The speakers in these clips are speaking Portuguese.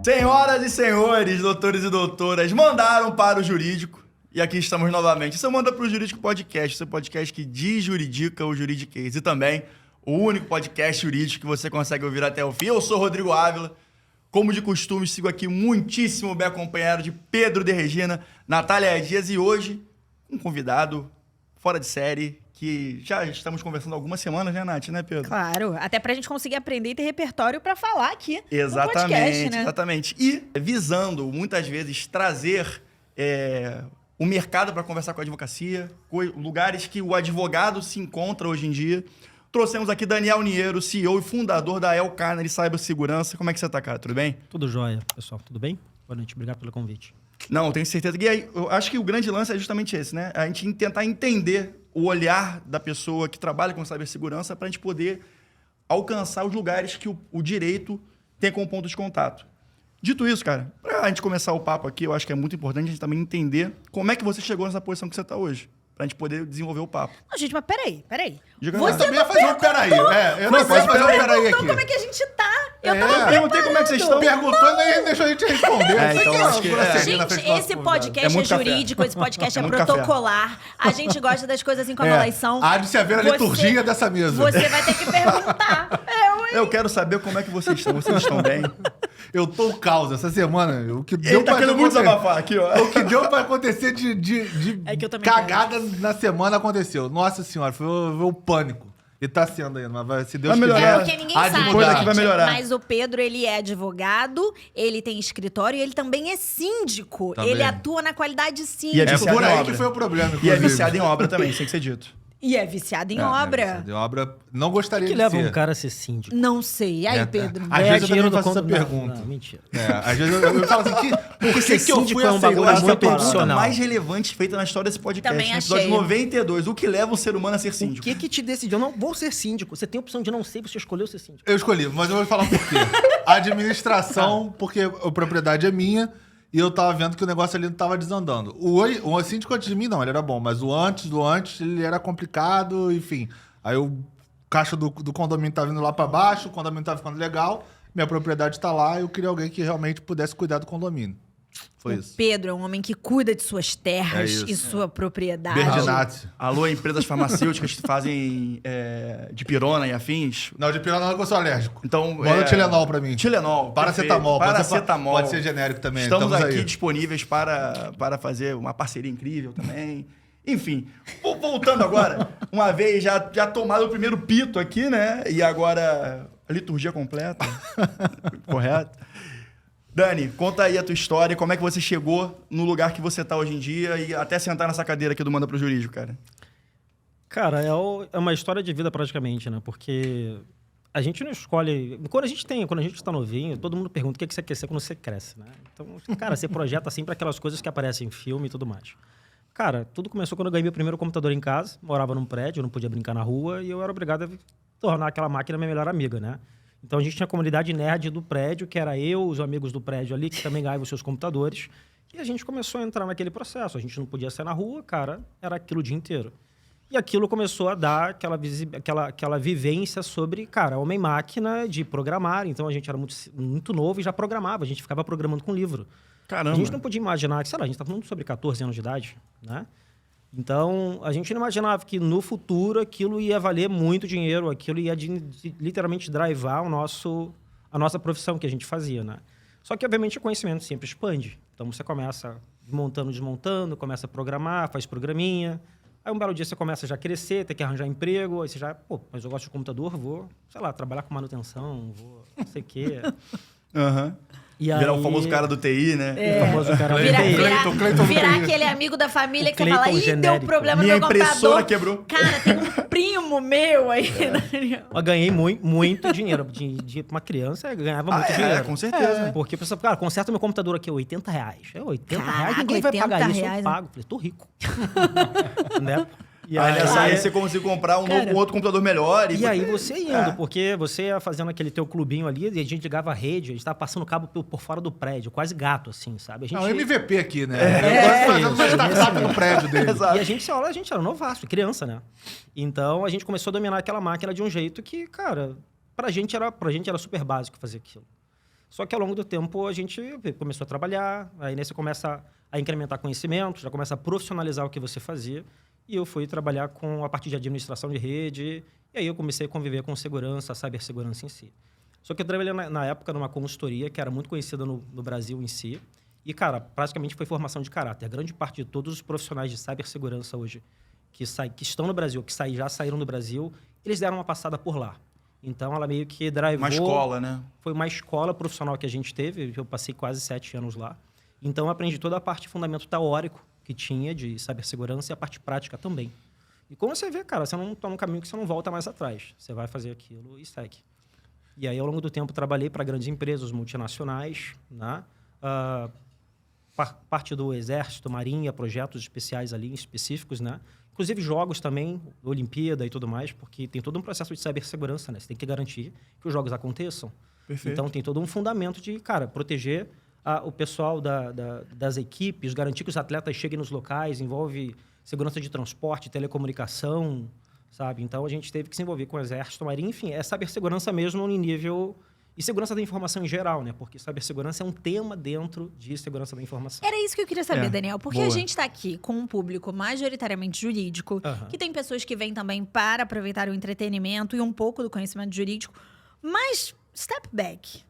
Senhoras e senhores, doutores e doutoras, mandaram para o jurídico. E aqui estamos novamente. Você manda para o Jurídico Podcast, seu podcast que desjuridica o juridiquês. E também o único podcast jurídico que você consegue ouvir até o fim. Eu sou Rodrigo Ávila. Como de costume, sigo aqui muitíssimo bem acompanhado de Pedro de Regina, Natália Dias e hoje um convidado fora de série que já estamos conversando há algumas semanas, né, Nath, né, Pedro? Claro, até pra gente conseguir aprender e ter repertório pra falar aqui Exatamente, no podcast, né? Exatamente. E visando, muitas vezes, trazer o mercado para conversar com a advocacia, lugares que o advogado se encontra hoje em dia. Trouxemos aqui Daniel Niero, CEO e fundador da El Carnegie Cibersegurança. Como é que você tá, cara? Tudo bem? Tudo jóia, pessoal. Tudo bem? Boa noite. Obrigado pelo convite. Não, tenho certeza. E aí, eu acho que o grande lance é justamente esse, né? A gente tentar entender o olhar da pessoa que trabalha com cibersegurança para a gente poder alcançar os lugares que o direito tem como ponto de contato. Dito isso, cara, para a gente começar o papo aqui, eu acho que é muito importante a gente também entender como é que você chegou nessa posição que você está hoje. Pra gente poder desenvolver o papo. Não, gente, mas peraí. Diga Você também ia fazer um peraí. Eu não posso fazer um peraí aqui. Como é que a gente tá? Eu perguntei como é que vocês estão. Perguntou e nem deixou a gente responder. Então acho que... Gente, esse podcast é jurídico, esse podcast é muito protocolar. A gente gosta das coisas assim como elas são. Há de se haver a liturgia dessa mesa. Você vai ter que perguntar. Eu quero saber como é que vocês estão. Vocês estão bem? Eu tô o caos essa semana. O que deu Ele tá querendo muito desabafar aqui, ó. O que deu pra acontecer de É que eu também cagada na semana aconteceu. Nossa senhora, foi o pânico. E tá sendo ainda, mas se Deus Vai melhorar. quiser... É porque ninguém há de sabe, mudar. Coisa que vai melhorar. Mas o Pedro, ele é advogado, ele tem escritório e ele também é síndico. Também. Ele atua na qualidade E é síndico. É viciado por em aí obra. que foi o problema, E é inclusive. viciado em obra também, isso tem que ser dito. E é viciado em obra. De obra, não gostaria O que de leva ser. um cara a ser síndico? Não sei. E aí, Pedro? Às Ganhar vezes eu dinheiro também faço essa do pergunta. Não, mentira. Às vezes eu falo assim, por ser que eu síndico fui é um aceitar? bagulho Eu acho que é a muito pergunta profissional. mais relevante feita na história desse podcast. Também No episódio achei. 92, o que leva um ser humano a ser O síndico? que te decidiu? Eu não vou ser síndico. Você tem a opção de não ser, você escolheu ser síndico. Eu escolhi, mas eu vou falar por quê. A administração, porque a propriedade é minha e eu tava vendo que o negócio ali não tava desandando. O síndico antes de mim, não, ele era bom, mas o antes, ele era complicado, enfim. Aí o caixa do condomínio tá vindo lá pra baixo, o condomínio tá ficando legal, minha propriedade tá lá, eu queria alguém que realmente pudesse cuidar do condomínio. Foi isso. Pedro é um homem que cuida de suas É terras isso. e sua propriedade. Berdinazzi. Alô, empresas farmacêuticas que fazem dipirona e afins. Não, de pirona não, que eu sou alérgico. Então, Manda Tilenol pra mim. Tilenol. Paracetamol. perfeito. Paracetamol. Pode ser genérico também. Estamos aqui aí. disponíveis para fazer uma parceria incrível também. Enfim, voltando agora, uma vez já tomado o primeiro pito aqui, né? E agora a liturgia completa. Correto? Dani, conta aí a tua história, como é que você chegou no lugar que você está hoje em dia e até sentar nessa cadeira aqui do Manda Pro Jurídico, cara. Cara, é uma história de vida praticamente, né? Porque a gente não escolhe... Quando a gente tá novinho, todo mundo pergunta o que você quer ser quando você cresce, né? Então, cara, você projeta sempre aquelas coisas que aparecem em filme e tudo mais. Cara, tudo começou quando eu ganhei meu primeiro computador em casa, morava num prédio, eu não podia brincar na rua e eu era obrigado a tornar aquela máquina minha melhor amiga, né? Então a gente tinha a comunidade nerd do prédio, que era eu, os amigos do prédio ali, que também ganhavam os seus computadores, e a gente começou a entrar naquele processo. A gente não podia sair na rua, cara, era aquilo o dia inteiro. E aquilo começou a dar aquela vivência sobre, cara, homem-máquina de programar. Então a gente era muito novo e já programava, a gente ficava programando com livro. Caramba. A gente não podia imaginar que, sei lá, a gente tá falando sobre 14 anos de idade, né? Então, a gente não imaginava que no futuro aquilo ia valer muito dinheiro, aquilo ia literalmente drivar a nossa profissão que a gente fazia, né? Só que, obviamente, o conhecimento sempre expande. Então, você começa desmontando, começa a programar, faz programinha. Aí, um belo dia, você começa já a crescer, ter que arranjar emprego. Aí você já, mas eu gosto de computador, vou, sei lá, trabalhar com manutenção, vou não sei o quê. Aham. E Virar aí- o famoso cara do TI, né? O famoso cara Cleiton Virar aquele amigo da família que você fala, Cleiton ih, deu genérico. problema Minha no meu impressora computador. quebrou. Cara, tem um primo meu aí. Eu ganhei muito dinheiro. De uma criança, eu ganhava muito dinheiro. Com certeza. Porque a pessoa, cara, conserta meu computador aqui, R$80. R$80? Caraca, Ninguém vai pagar R$80, isso, eu né? pago. Falei, tô rico. Né? E Aí nessa aí, aí você conseguiu comprar Cara, um outro computador melhor. e aí você indo, porque você ia fazendo aquele teu clubinho ali, e a gente ligava a rede, a gente tava passando cabo por fora do prédio, quase gato, assim, sabe? A gente... Não, MVP aqui, né? É, Fazendo uma isso, startup isso no prédio dele. Exato. E a gente era novaço, criança, né? Então, a gente começou a dominar aquela máquina de um jeito que, cara, pra gente era super básico fazer aquilo. Só que ao longo do tempo a gente começou a trabalhar, aí você começa a incrementar conhecimento, já começa a profissionalizar o que você fazia. E eu fui trabalhar com a parte de administração de rede, e aí eu comecei a conviver com segurança, cibersegurança em si. Só que eu trabalhei na época numa consultoria que era muito conhecida no Brasil em si. E, cara, praticamente foi formação de caráter. A grande parte de todos os profissionais de cibersegurança hoje que estão no Brasil, já saíram do Brasil, eles deram uma passada por lá. Então, ela meio que drivou... Uma escola, né? Foi uma escola profissional que a gente teve. Eu passei quase 7 anos lá. Então, eu aprendi toda a parte fundamento teórico que tinha de cibersegurança e a parte prática também. E como você vê, cara, você não está num caminho que você não volta mais atrás. Você vai fazer aquilo e segue. E aí, ao longo do tempo, trabalhei para grandes empresas multinacionais, né? Parte do Exército, Marinha, projetos especiais ali, específicos, né? Inclusive jogos também, Olimpíada e tudo mais, porque tem todo um processo de cibersegurança, né? Você tem que garantir que os jogos aconteçam. Perfeito. Então, tem todo um fundamento de, cara, proteger o pessoal das equipes, garantir que os atletas cheguem nos locais, envolve segurança de transporte, telecomunicação, sabe? Então, a gente teve que se envolver com o Exército, Marinha, enfim, é cibersegurança mesmo em nível... E segurança da informação em geral, né? Porque cibersegurança é um tema dentro de segurança da informação. Era isso que eu queria saber, É, Daniel. Porque boa. a gente está aqui com um público majoritariamente jurídico, que tem pessoas que vêm também para aproveitar o entretenimento e um pouco do conhecimento jurídico. Mas, step back. O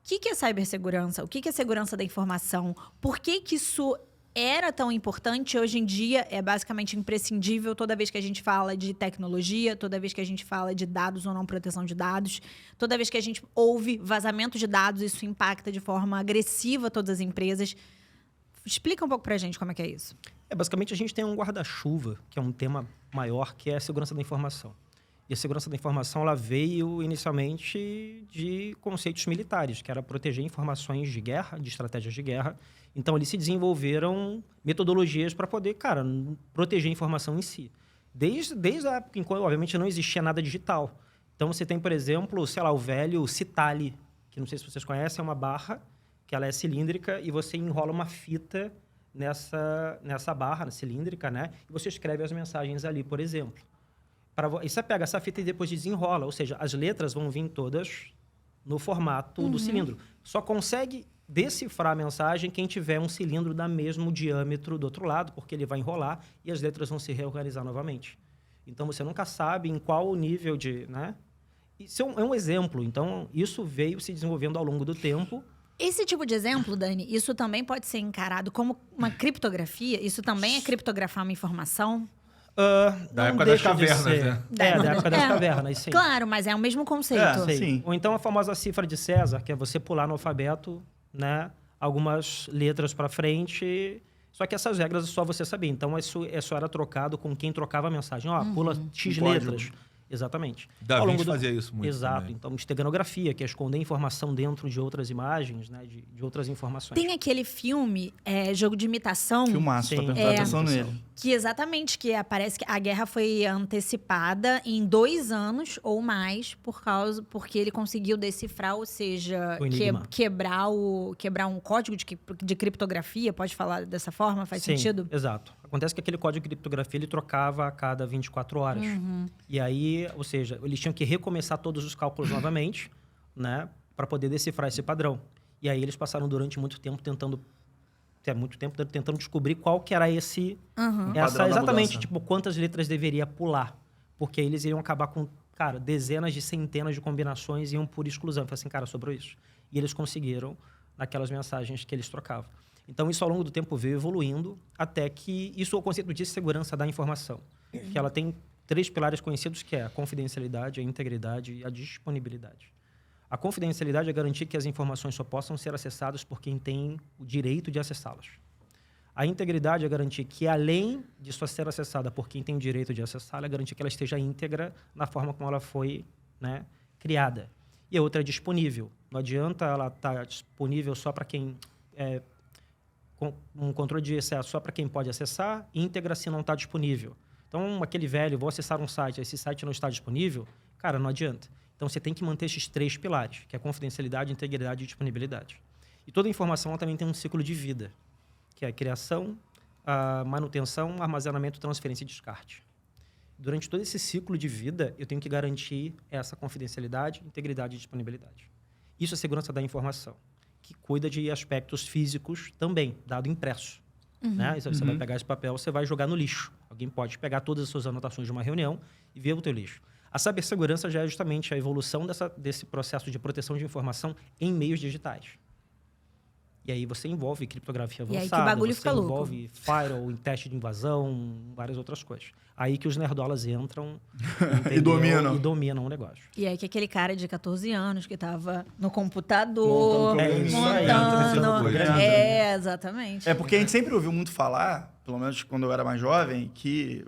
que é cibersegurança? O que é segurança da informação? Por que isso era tão importante? Hoje em dia é basicamente imprescindível toda vez que a gente fala de tecnologia, toda vez que a gente fala de dados ou não proteção de dados, toda vez que a gente ouve vazamento de dados, isso impacta de forma agressiva todas as empresas. Explica um pouco pra gente como é que é isso. Basicamente, a gente tem um guarda-chuva, que é um tema maior, que é a segurança da informação. E a segurança da informação ela veio inicialmente de conceitos militares, que era proteger informações de guerra, de estratégias de guerra. Então, ali se desenvolveram metodologias para poder, cara, proteger a informação em si. Desde a época em que, obviamente, não existia nada digital. Então, você tem, por exemplo, sei lá, o velho Citali, que não sei se vocês conhecem, é uma barra, que ela é cilíndrica, e você enrola uma fita nessa barra cilíndrica, né? E você escreve as mensagens ali, por exemplo. E você pega essa fita e depois desenrola, ou seja, as letras vão vir todas no formato do cilindro. Só consegue decifrar a mensagem quem tiver um cilindro da mesmo diâmetro do outro lado, porque ele vai enrolar e as letras vão se reorganizar novamente. Então, você nunca sabe em qual nível de... né? Isso é um exemplo. Então, isso veio se desenvolvendo ao longo do tempo. Esse tipo de exemplo, Dani, isso também pode ser encarado como uma criptografia? Isso também é criptografar uma informação? Da Não época das deixa de cavernas, ser. né? Da época das cavernas, sim. Claro, mas é o mesmo conceito. É, Sim. Sim. Ou então a famosa cifra de César, que é você pular no alfabeto, né, algumas letras para frente. Só que essas regras é só você saber. Então, isso só era trocado com quem trocava a mensagem. Ó, pula X Um código. letras. Exatamente. Da Ao longo Vinci fazia isso muito Exato. também. Então, esteganografia, que é esconder informação dentro de outras imagens, né, de outras informações. Tem aquele filme, Jogo de Imitação, Filmaço, Sim. pra prestar atenção nele. que exatamente parece que a guerra foi antecipada em 2 anos ou mais porque ele conseguiu decifrar, ou seja, O enigma. quebrar um código de criptografia, pode falar dessa forma? Faz Sim, sentido? Exato. Acontece que aquele código de criptografia ele trocava a cada 24 horas. E aí, ou seja, eles tinham que recomeçar todos os cálculos novamente, né, para poder decifrar esse padrão. E aí eles passaram durante muito tempo tentando descobrir qual que era esse padrão da exatamente, mudança. tipo, quantas letras deveria pular, porque aí eles iriam acabar com, cara, dezenas de centenas de combinações e iam por exclusão. Falei assim, cara, sobrou isso. E eles conseguiram naquelas mensagens que eles trocavam. Então, isso ao longo do tempo veio evoluindo até que isso é o conceito de segurança da informação, que ela tem 3 pilares conhecidos, que é a confidencialidade, a integridade e a disponibilidade. A confidencialidade é garantir que as informações só possam ser acessadas por quem tem o direito de acessá-las. A integridade é garantir que, além de só ser acessada por quem tem o direito de acessá-la, é garantir que ela esteja íntegra na forma como ela foi, né, criada. E a outra é disponível. Não adianta ela estar disponível só para quem... um controle de acesso só para quem pode acessar, íntegra se não está disponível. Então, aquele velho, vou acessar um site, esse site não está disponível, cara, não adianta. Então, você tem que manter esses 3 pilares, que é a confidencialidade, integridade e disponibilidade. E toda informação ela também tem um ciclo de vida, que é a criação, a manutenção, armazenamento, transferência e descarte. Durante todo esse ciclo de vida, eu tenho que garantir essa confidencialidade, integridade e disponibilidade. Isso é segurança da informação, que cuida de aspectos físicos também, dado impresso. Né? Você vai pegar esse papel, você vai jogar no lixo. Alguém pode pegar todas as suas anotações de uma reunião e ver o teu lixo. A cibersegurança já é justamente a evolução desse processo de proteção de informação em meios digitais. E aí você envolve criptografia avançada, E aí que o bagulho você fica louco. envolve firewall, em teste de invasão, várias outras coisas. Aí que os nerdolas entram E dominam. e dominam o negócio. E aí que aquele cara de 14 anos que tava no computador, Montando É isso aí, montando... montando Exatamente. É porque a gente sempre ouviu muito falar, pelo menos quando eu era mais jovem, que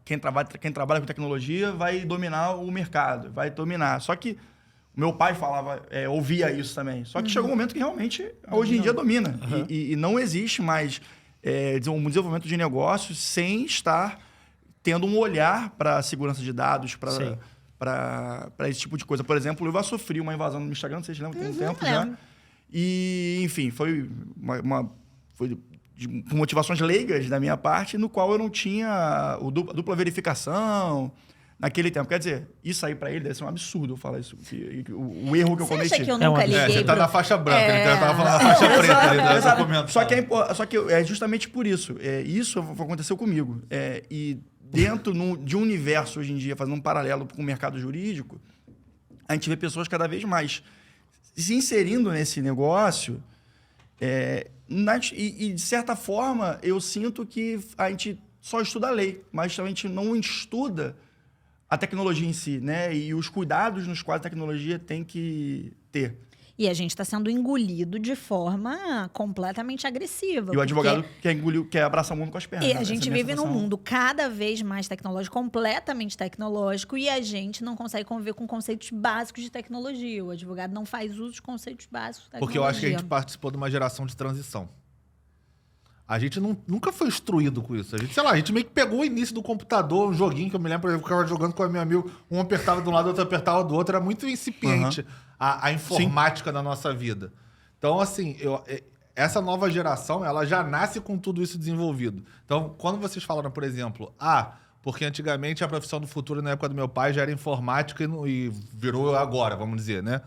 quem trabalha com tecnologia vai dominar o mercado, vai dominar. Só que o meu pai falava, ouvia isso também. Só que chegou um momento que realmente, hoje em dia, domina. E não existe mais um desenvolvimento de negócios sem estar tendo um olhar para a segurança de dados, para esse tipo de coisa. Por exemplo, eu já sofri uma invasão no Instagram, vocês lembram, tem um tempo já. lembro. E, enfim, foi por motivações leigas da minha parte, no qual eu não tinha a dupla verificação naquele tempo. Quer dizer, isso aí pra ele deve ser um absurdo eu falar isso. O erro que eu Você cometi. acha que eu nunca liguei você tá pro... na faixa branca, ele tava falando na faixa preta ali, Exato. documento. Só que é justamente por isso. Isso aconteceu comigo. E dentro de um universo hoje em dia, fazendo um paralelo com o mercado jurídico, a gente vê pessoas cada vez mais se inserindo nesse negócio. E, de certa forma, eu sinto que a gente só estuda a lei, mas a gente não estuda a tecnologia em si, né? E os cuidados nos quais a tecnologia tem que ter. E a gente está sendo engolido de forma completamente agressiva. E o advogado quer abraçar o mundo com as pernas. E né? a gente Essa é minha vive num sensação. mundo cada vez mais tecnológico, completamente tecnológico, e a gente não consegue conviver com conceitos básicos de tecnologia. O advogado não faz uso de conceitos básicos de tecnologia. Porque eu acho que a gente participou de uma geração de transição. A gente nunca foi instruído com isso. A gente meio que pegou o início do computador, um joguinho que eu me lembro, eu ficava jogando com a meu amigo, um apertava de um lado, outro apertava do outro. Era muito incipiente a informática da nossa vida. Então, assim, essa nova geração, ela já nasce com tudo isso desenvolvido. Então, quando vocês falaram, por exemplo, porque antigamente a profissão do futuro, na época do meu pai, já era informática e virou agora, vamos dizer, né?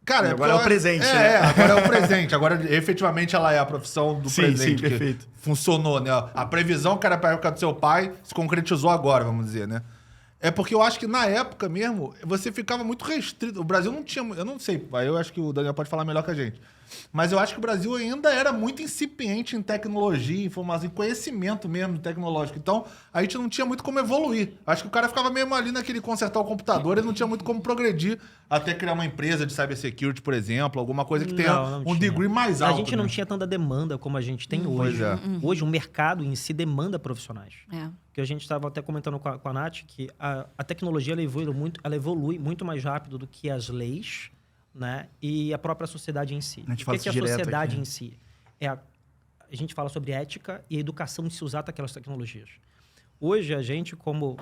Cara, agora é o presente, né? Agora é o presente. Agora, efetivamente, ela é a profissão do presente. Sim, que perfeito. Funcionou, né? A previsão que era para a época do seu pai se concretizou agora, vamos dizer, né? É porque eu acho que na época mesmo, você ficava muito restrito. O Brasil não tinha... Eu não sei, eu acho que o Daniel pode falar melhor que a gente. Mas eu acho que o Brasil ainda era muito incipiente em tecnologia, informação, em conhecimento mesmo tecnológico. Então, a gente não tinha muito como evoluir. Acho que o cara ficava mesmo ali naquele consertar o computador e não tinha muito como progredir até criar uma empresa de cybersecurity, por exemplo, alguma coisa que tenha um degree mais alto. A gente não né? tinha tanta demanda como a gente tem hoje. Pois é. Hoje, o mercado em si demanda profissionais. É. Que a gente estava até comentando com a Nath que a tecnologia ela evolui muito mais rápido do que as leis, né? E a própria sociedade em si. A gente O fala que é a isso direto sociedade aqui. em si? A gente fala sobre ética e a educação de se usar aquelas tecnologias. Hoje, a gente, como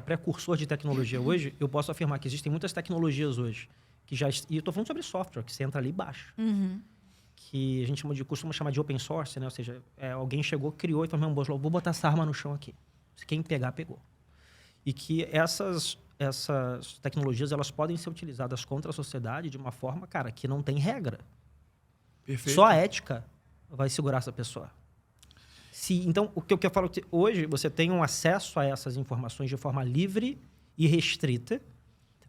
precursor de tecnologia hoje, eu posso afirmar que existem muitas tecnologias hoje que já... E eu estou falando sobre software, que você entra ali e baixa. Que a gente costuma chamar de open source, né? Ou seja, alguém chegou, criou e falou, vou botar essa arma no chão aqui. Quem pegar, pegou. E que essas tecnologias elas podem ser utilizadas contra a sociedade de uma forma, que não tem regra. Perfeito. Só a ética vai segurar essa pessoa. Então, o que eu falo que hoje você tem um acesso a essas informações de forma livre e restrita,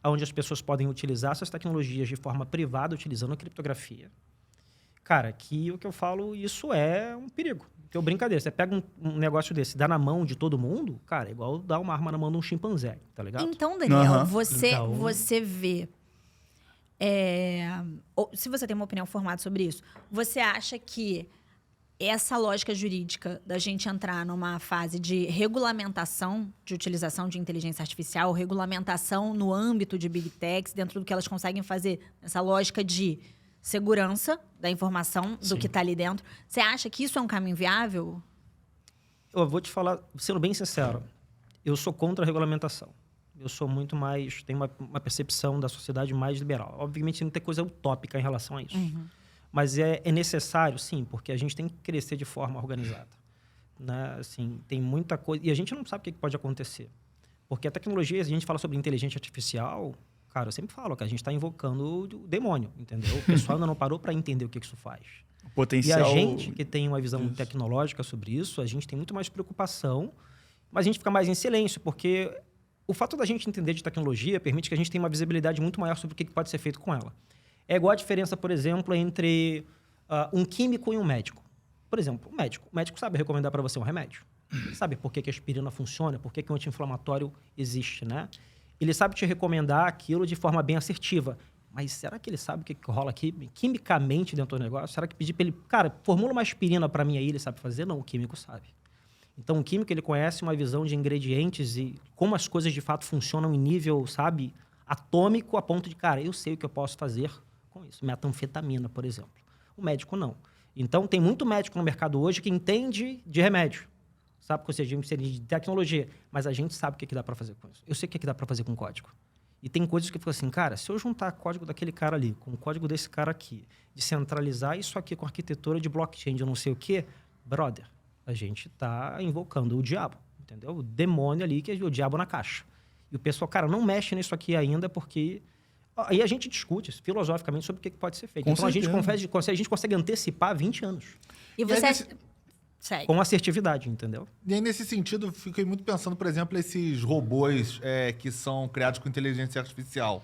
onde as pessoas podem utilizar essas tecnologias de forma privada, utilizando a criptografia. Que o que eu falo, isso é um perigo. Então, brincadeira, você pega um negócio desse, dá na mão de todo mundo, é igual dar uma arma na mão de um chimpanzé, tá ligado? Então, Daniel, Aham. você vê... se você tem uma opinião formada sobre isso, você acha que essa lógica jurídica da gente entrar numa fase de regulamentação de utilização de inteligência artificial, regulamentação no âmbito de Big Techs, dentro do que elas conseguem fazer, essa lógica de segurança da informação, do que está ali dentro, você acha que isso é um caminho viável? Eu vou te falar, sendo bem sincero, eu sou contra a regulamentação. Eu sou muito mais... Tenho uma percepção da sociedade mais liberal. Obviamente, não tem coisa utópica em relação a isso. Mas é necessário, sim, porque a gente tem que crescer de forma organizada. Né? Assim, tem muita coisa... E a gente não sabe o que pode acontecer. Porque a tecnologia, a gente fala sobre inteligência artificial, Cara, eu sempre falo que a gente está invocando o demônio, entendeu? O pessoal ainda não parou para entender o que isso faz. O potencial... E a gente que tem uma visão tecnológica sobre isso, a gente tem muito mais preocupação, mas a gente fica mais em silêncio, porque o fato da gente entender de tecnologia permite que a gente tenha uma visibilidade muito maior sobre o que pode ser feito com ela. É igual a diferença, por exemplo, entre um químico e um médico. Por exemplo, o médico sabe recomendar para você um remédio. Ele sabe por que a aspirina funciona, por que o anti-inflamatório existe, né? Ele sabe te recomendar aquilo de forma bem assertiva. Mas será que ele sabe o que rola aqui quimicamente dentro do negócio? Será que pedir para ele... Cara, formula uma aspirina para mim aí, ele sabe fazer? Não, o químico sabe. Então, o químico, ele conhece uma visão de ingredientes e como as coisas de fato funcionam em nível, sabe, atômico, a ponto de, cara, eu sei o que eu posso fazer com isso. Metanfetamina, por exemplo. O médico, não. Então, tem muito médico no mercado hoje que entende de remédio. Sabe, ou seja, de tecnologia. Mas a gente sabe o que dá para fazer com isso. Eu sei o que dá para fazer com código. E tem coisas que eu fico assim, cara, se eu juntar código daquele cara ali com o código desse cara aqui, descentralizar isso aqui com arquitetura de blockchain, de não sei o quê, brother, a gente tá invocando o diabo, entendeu? O demônio ali, que é o diabo na caixa. E o pessoal, cara, não mexe nisso aqui ainda, porque... Aí a gente discute filosoficamente sobre o que pode ser feito. Com então, certeza. a gente consegue antecipar 20 anos. E você... aí, Segue. Com assertividade, entendeu? E aí, nesse sentido, fiquei muito pensando, por exemplo, esses robôs que são criados com inteligência artificial.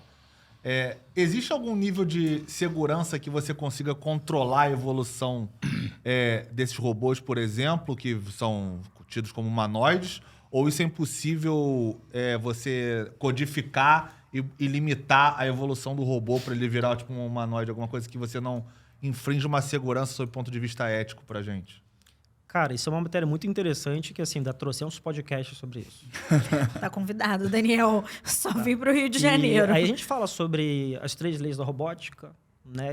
Existe algum nível de segurança que você consiga controlar a evolução desses robôs, por exemplo, que são tidos como humanoides? Ou isso é impossível você codificar e limitar a evolução do robô para ele virar tipo um humanoide, alguma coisa que você não infringe uma segurança sob o ponto de vista ético pra gente? Cara, isso é uma matéria muito interessante que, assim, trouxe uns podcasts sobre isso. Tá convidado, Daniel. Só vim pro Rio de E Janeiro. aí a gente fala sobre as 3 leis da robótica, né?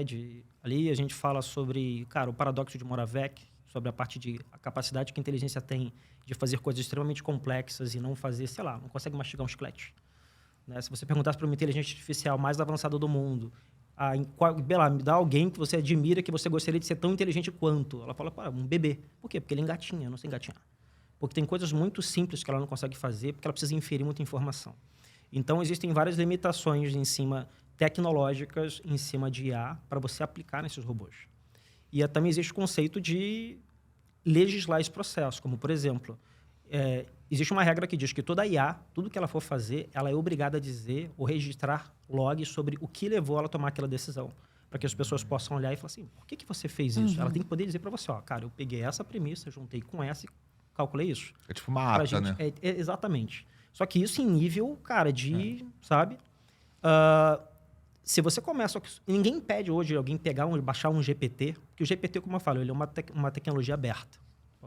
Ali a gente fala sobre, cara, o paradoxo de Moravec, sobre a capacidade que a inteligência tem de fazer coisas extremamente complexas e não fazer, sei lá, não consegue mastigar um chiclete. Né? Se você perguntasse para uma inteligência artificial mais avançada do mundo, me dá alguém que você admira, que você gostaria de ser tão inteligente quanto. Ela fala, um bebê. Por quê? Porque ele engatinha, eu não sei engatinhar. Porque tem coisas muito simples que ela não consegue fazer, porque ela precisa inferir muita informação. Então, existem várias limitações tecnológicas em cima de IA para você aplicar nesses robôs. E também existe o conceito de legislar esse processo, como, por exemplo, existe uma regra que diz que toda IA, tudo que ela for fazer, ela é obrigada a dizer ou registrar logs sobre o que levou ela a tomar aquela decisão. Para que as pessoas possam olhar e falar assim, por que você fez isso? Ela tem que poder dizer para você, cara, eu peguei essa premissa, juntei com essa e calculei isso. É tipo uma ata, gente, né? Exatamente. Só que isso em nível, cara, sabe? Se você começa... Ninguém impede hoje alguém baixar um GPT, porque o GPT, como eu falo, ele é uma tecnologia aberta.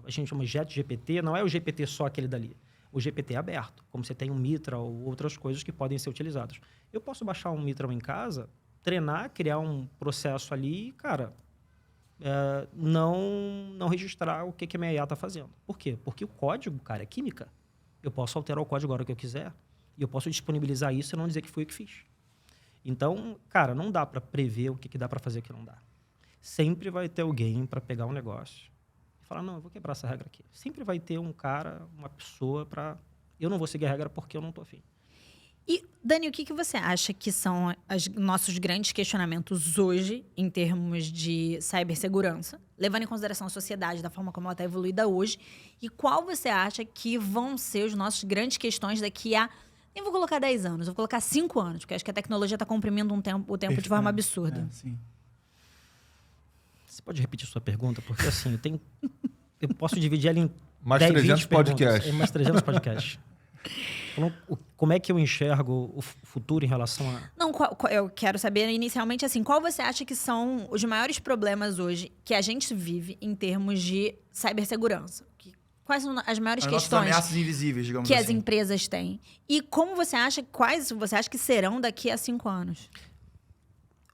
A gente chama de GPT, não é o GPT só aquele dali. O GPT é aberto, como você tem um Mitra ou outras coisas que podem ser utilizadas. Eu posso baixar um Mitra em casa, treinar, criar um processo ali e, cara, não registrar o que a minha IA está fazendo. Por quê? Porque o código, cara, é química. Eu posso alterar o código a hora que eu quiser e eu posso disponibilizar isso e não dizer que fui eu que fiz. Então, cara, não dá para prever o que dá para fazer e o que não dá. Sempre vai ter alguém para pegar um negócio e falar, não, eu vou quebrar essa regra aqui. Sempre vai ter um cara, uma pessoa para... Eu não vou seguir a regra porque eu não estou afim. E, Dani, o que você acha que são os nossos grandes questionamentos hoje, em termos de cibersegurança, levando em consideração a sociedade, da forma como ela está evoluída hoje, e qual você acha que vão ser os nossos grandes questões daqui a... Nem vou colocar 10 anos, vou colocar 5 anos, porque acho que a tecnologia está comprimindo o tempo de forma absurda. Sim. Você pode repetir sua pergunta? Porque, assim, eu posso dividir ela em Mais 10, 300 20 perguntas. podcasts. Mais 300 podcasts. Como é que eu enxergo o futuro em relação a... Não, eu quero saber inicialmente, assim, qual você acha que são os maiores problemas hoje que a gente vive em termos de cibersegurança? Quais são as maiores As nossas questões ameaças invisíveis, digamos que assim. as empresas têm? E quais você acha que serão daqui a 5 anos?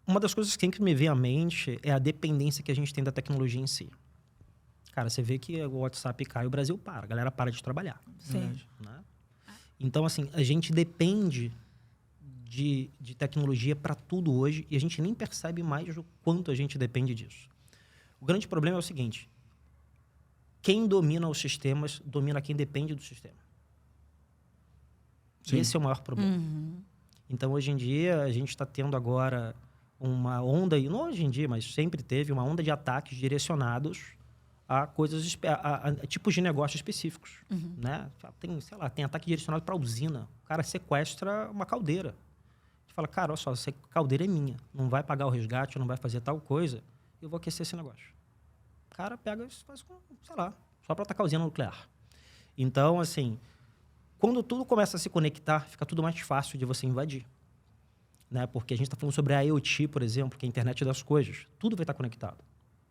Uma das coisas que tem que me vir à mente é a dependência que a gente tem da tecnologia em si. Cara, você vê que o WhatsApp cai e o Brasil para. A galera para de trabalhar. Sim. Né? Então, assim, a gente depende de tecnologia para tudo hoje e a gente nem percebe mais o quanto a gente depende disso. O grande problema é o seguinte. Quem domina os sistemas, domina quem depende do sistema. Sim. Esse é o maior problema. Então, hoje em dia, a gente está tendo agora uma onda, e não hoje em dia, mas sempre teve uma onda de ataques direcionados a coisas, a tipos de negócios específicos, né? Tem, sei lá, tem ataque direcionado para usina. O cara sequestra uma caldeira. A gente fala, cara, olha só, essa caldeira é minha. Não vai pagar o resgate, não vai fazer tal coisa. Eu vou aquecer esse negócio. O cara pega e faz com, sei lá, só para atacar a usina nuclear. Então, assim, quando tudo começa a se conectar, fica tudo mais fácil de você invadir. Né? Porque a gente está falando sobre a IoT, por exemplo, que é a internet das coisas. Tudo vai estar conectado.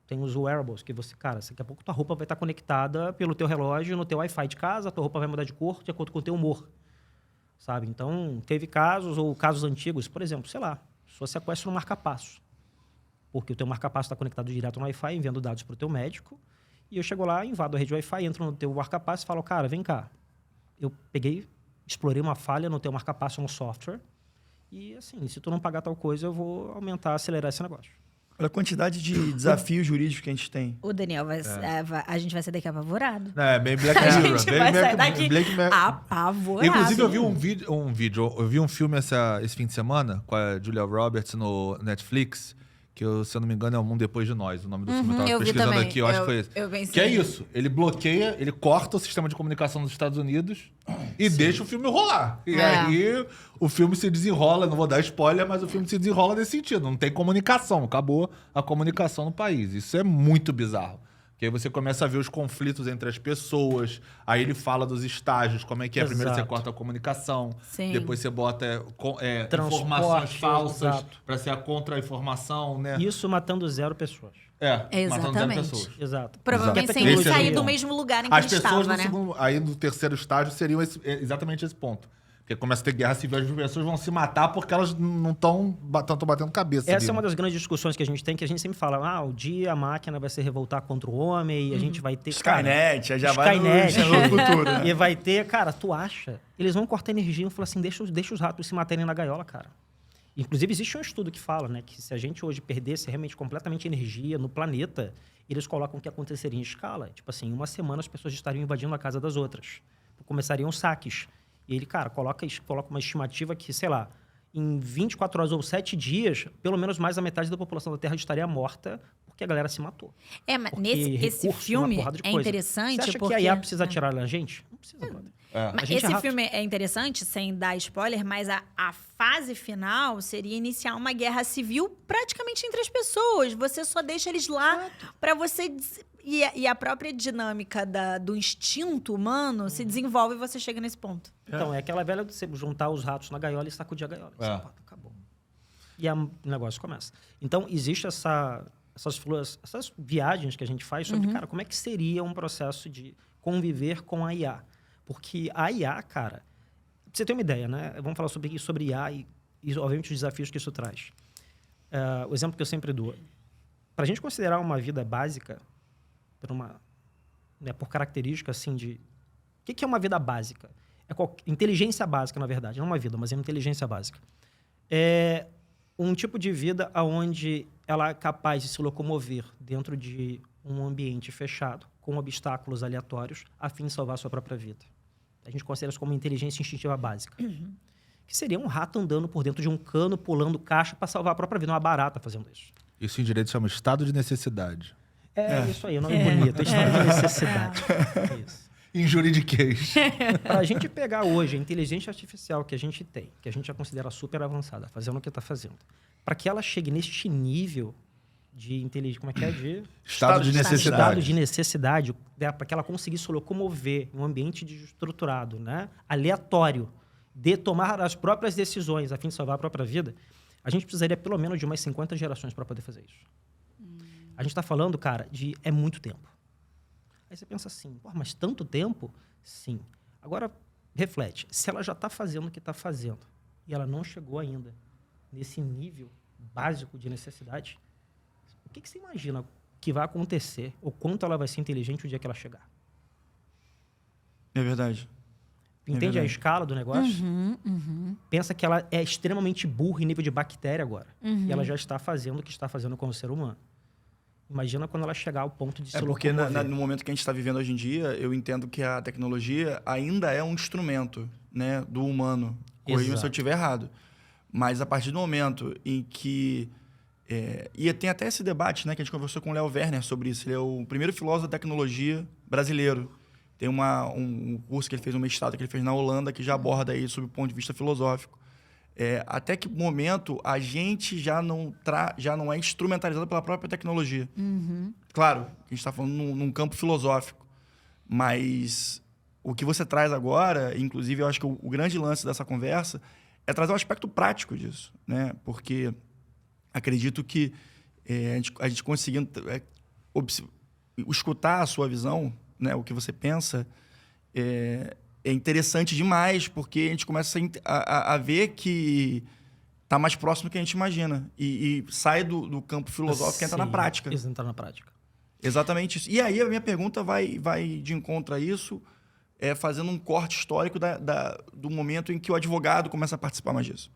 Tem os wearables, que você, cara, daqui a pouco tua roupa vai estar conectada pelo teu relógio, no teu Wi-Fi de casa, tua roupa vai mudar de cor de acordo com o teu humor. Sabe? Então, teve casos, ou casos antigos, por exemplo, sei lá, só sequestra um marca-passo. Porque o teu marca-passo está conectado direto no Wi-Fi, enviando dados para o teu médico, e eu chego lá, invado a rede Wi-Fi, entro no teu marca-passo e falo, cara, vem cá. Eu peguei, explorei uma falha no teu marca-passo no software, e assim, se tu não pagar tal coisa, eu vou aumentar, acelerar esse negócio. Olha a quantidade de desafios jurídicos que a gente tem. O Daniel a gente vai sair daqui apavorado. É, bem Black A Mirror. gente bem vai Black- sair daqui Black Mirror. apavorado. Inclusive, eu vi eu vi um filme esse fim de semana com a Julia Roberts no Netflix, que, se eu não me engano, é O Mundo Depois de Nós. O nome do filme eu tava eu vi pesquisando também. aqui, eu acho que foi esse. Eu pensei. Que é isso. Ele bloqueia, ele corta o sistema de comunicação dos Estados Unidos e deixa o filme rolar. E aí o filme se desenrola, não vou dar spoiler, mas o filme se desenrola nesse sentido. Não tem comunicação, acabou a comunicação no país. Isso é muito bizarro. Porque aí você começa a ver os conflitos entre as pessoas, aí ele fala dos estágios, como é que é. Primeiro você Exato. corta a comunicação, Sim. depois você bota Transporte, informações falsas exato. para ser a contra-informação, né? Isso matando 0 pessoas. Matando 0 Exatamente. pessoas. Exato. Provavelmente Exato. sem Esse ele é sair do- do mesmo lugar em que As ele pessoas estava, no né? segundo, aí no terceiro estágio seriam exatamente esse ponto. Porque começa a ter guerra civil, as pessoas vão se matar porque elas não estão batendo cabeça. Essa ali, é uma né? das grandes discussões que a gente sempre fala, o dia a máquina vai se revoltar contra o homem e a gente vai ter... Skynet, já vai no Skynet. Exterminador do Futuro, né? E vai ter... Cara, tu acha? Eles vão cortar energia e vão falar assim, deixa os ratos se matarem na gaiola, cara. Inclusive, existe um estudo que fala, né, que se a gente hoje perdesse realmente completamente energia no planeta, eles colocam o que aconteceria em escala. Tipo assim, em uma semana as pessoas estariam invadindo a casa das outras. Começariam saques. E ele, cara, coloca uma estimativa que, sei lá, em 24 horas ou 7 dias, pelo menos mais da metade da população da Terra estaria morta porque a galera se matou. Mas Porque esse recurso, filme uma porrada de é coisa. interessante Você acha porque... que a IA precisa atirar na gente? Não precisa, brother. Mas A gente é esse rato. filme é interessante, sem dar spoiler, mas a fase final seria iniciar uma guerra civil praticamente entre as pessoas. Você só deixa eles lá para você... E a própria dinâmica do instinto humano se desenvolve e você chega nesse ponto. Então, é aquela velha de você juntar os ratos na gaiola e sacudir a gaiola. Você, pá, acabou. E o negócio começa. Então, existe essas viagens que a gente faz sobre, cara, como é que seria um processo de conviver com a IA? Porque a IA, cara... Pra você ter uma ideia, né? Vamos falar sobre IA e, obviamente, os desafios que isso traz. O exemplo que eu sempre dou. Para a gente considerar uma vida básica, por característica, assim, de... O que é uma vida básica? Inteligência básica, na verdade. Não uma vida, mas é uma inteligência básica. É um tipo de vida onde ela é capaz de se locomover dentro de um ambiente fechado, com obstáculos aleatórios, a fim de salvar a sua própria vida. A gente considera isso como inteligência instintiva básica. Que seria um rato andando por dentro de um cano, pulando caixa para salvar a própria vida. Uma barata fazendo isso. Isso em direito chama estado de necessidade. Isso aí, o nome bonito. Estado de necessidade. Isso. Em juridiquês. Para a gente pegar hoje a inteligência artificial que a gente tem, que a gente já considera super avançada, fazendo o que está fazendo, para que ela chegue neste nível de inteligência, como é que é? De Estado de estado necessidade. de necessidade, né, para que ela conseguisse locomover em um ambiente desestruturado, né, aleatório, de tomar as próprias decisões a fim de salvar a própria vida, a gente precisaria pelo menos de umas 50 gerações para poder fazer isso. A gente está falando, cara, é muito tempo. Aí você pensa assim, mas tanto tempo? Sim. Agora, reflete. Se ela já está fazendo o que está fazendo e ela não chegou ainda nesse nível básico de necessidade, o que você imagina que vai acontecer ou quanto ela vai ser inteligente o dia que ela chegar? É verdade. Entende a escala do negócio? Pensa que ela é extremamente burra em nível de bactéria agora. E ela já está fazendo o que está fazendo com o ser humano. Imagina quando ela chegar ao ponto de se Porque locomover. no momento que a gente está vivendo hoje em dia, eu entendo que a tecnologia ainda é um instrumento, né, do humano. Corrija-me se eu estiver errado. Mas a partir do momento em que... e tem até esse debate, né, que a gente conversou com o Léo Werner sobre isso. Ele é o primeiro filósofo da tecnologia brasileiro. Tem um curso que ele fez, um mestrado que ele fez na Holanda, que já aborda isso sob o ponto de vista filosófico. Até que momento a gente já não é instrumentalizado pela própria tecnologia. Uhum. Claro, a gente está falando num campo filosófico. Mas o que você traz agora, inclusive, eu acho que o grande lance dessa conversa é trazer um aspecto prático disso, né? Porque acredito que a gente conseguindo escutar a sua visão, né? O que você pensa, é interessante demais, porque a gente começa a ver que está mais próximo do que a gente imagina. E sai do campo filosófico e entra na prática. Isso, entra na prática. Exatamente isso. E aí a minha pergunta vai de encontro a isso, fazendo um corte histórico do momento em que o advogado começa a participar mais disso.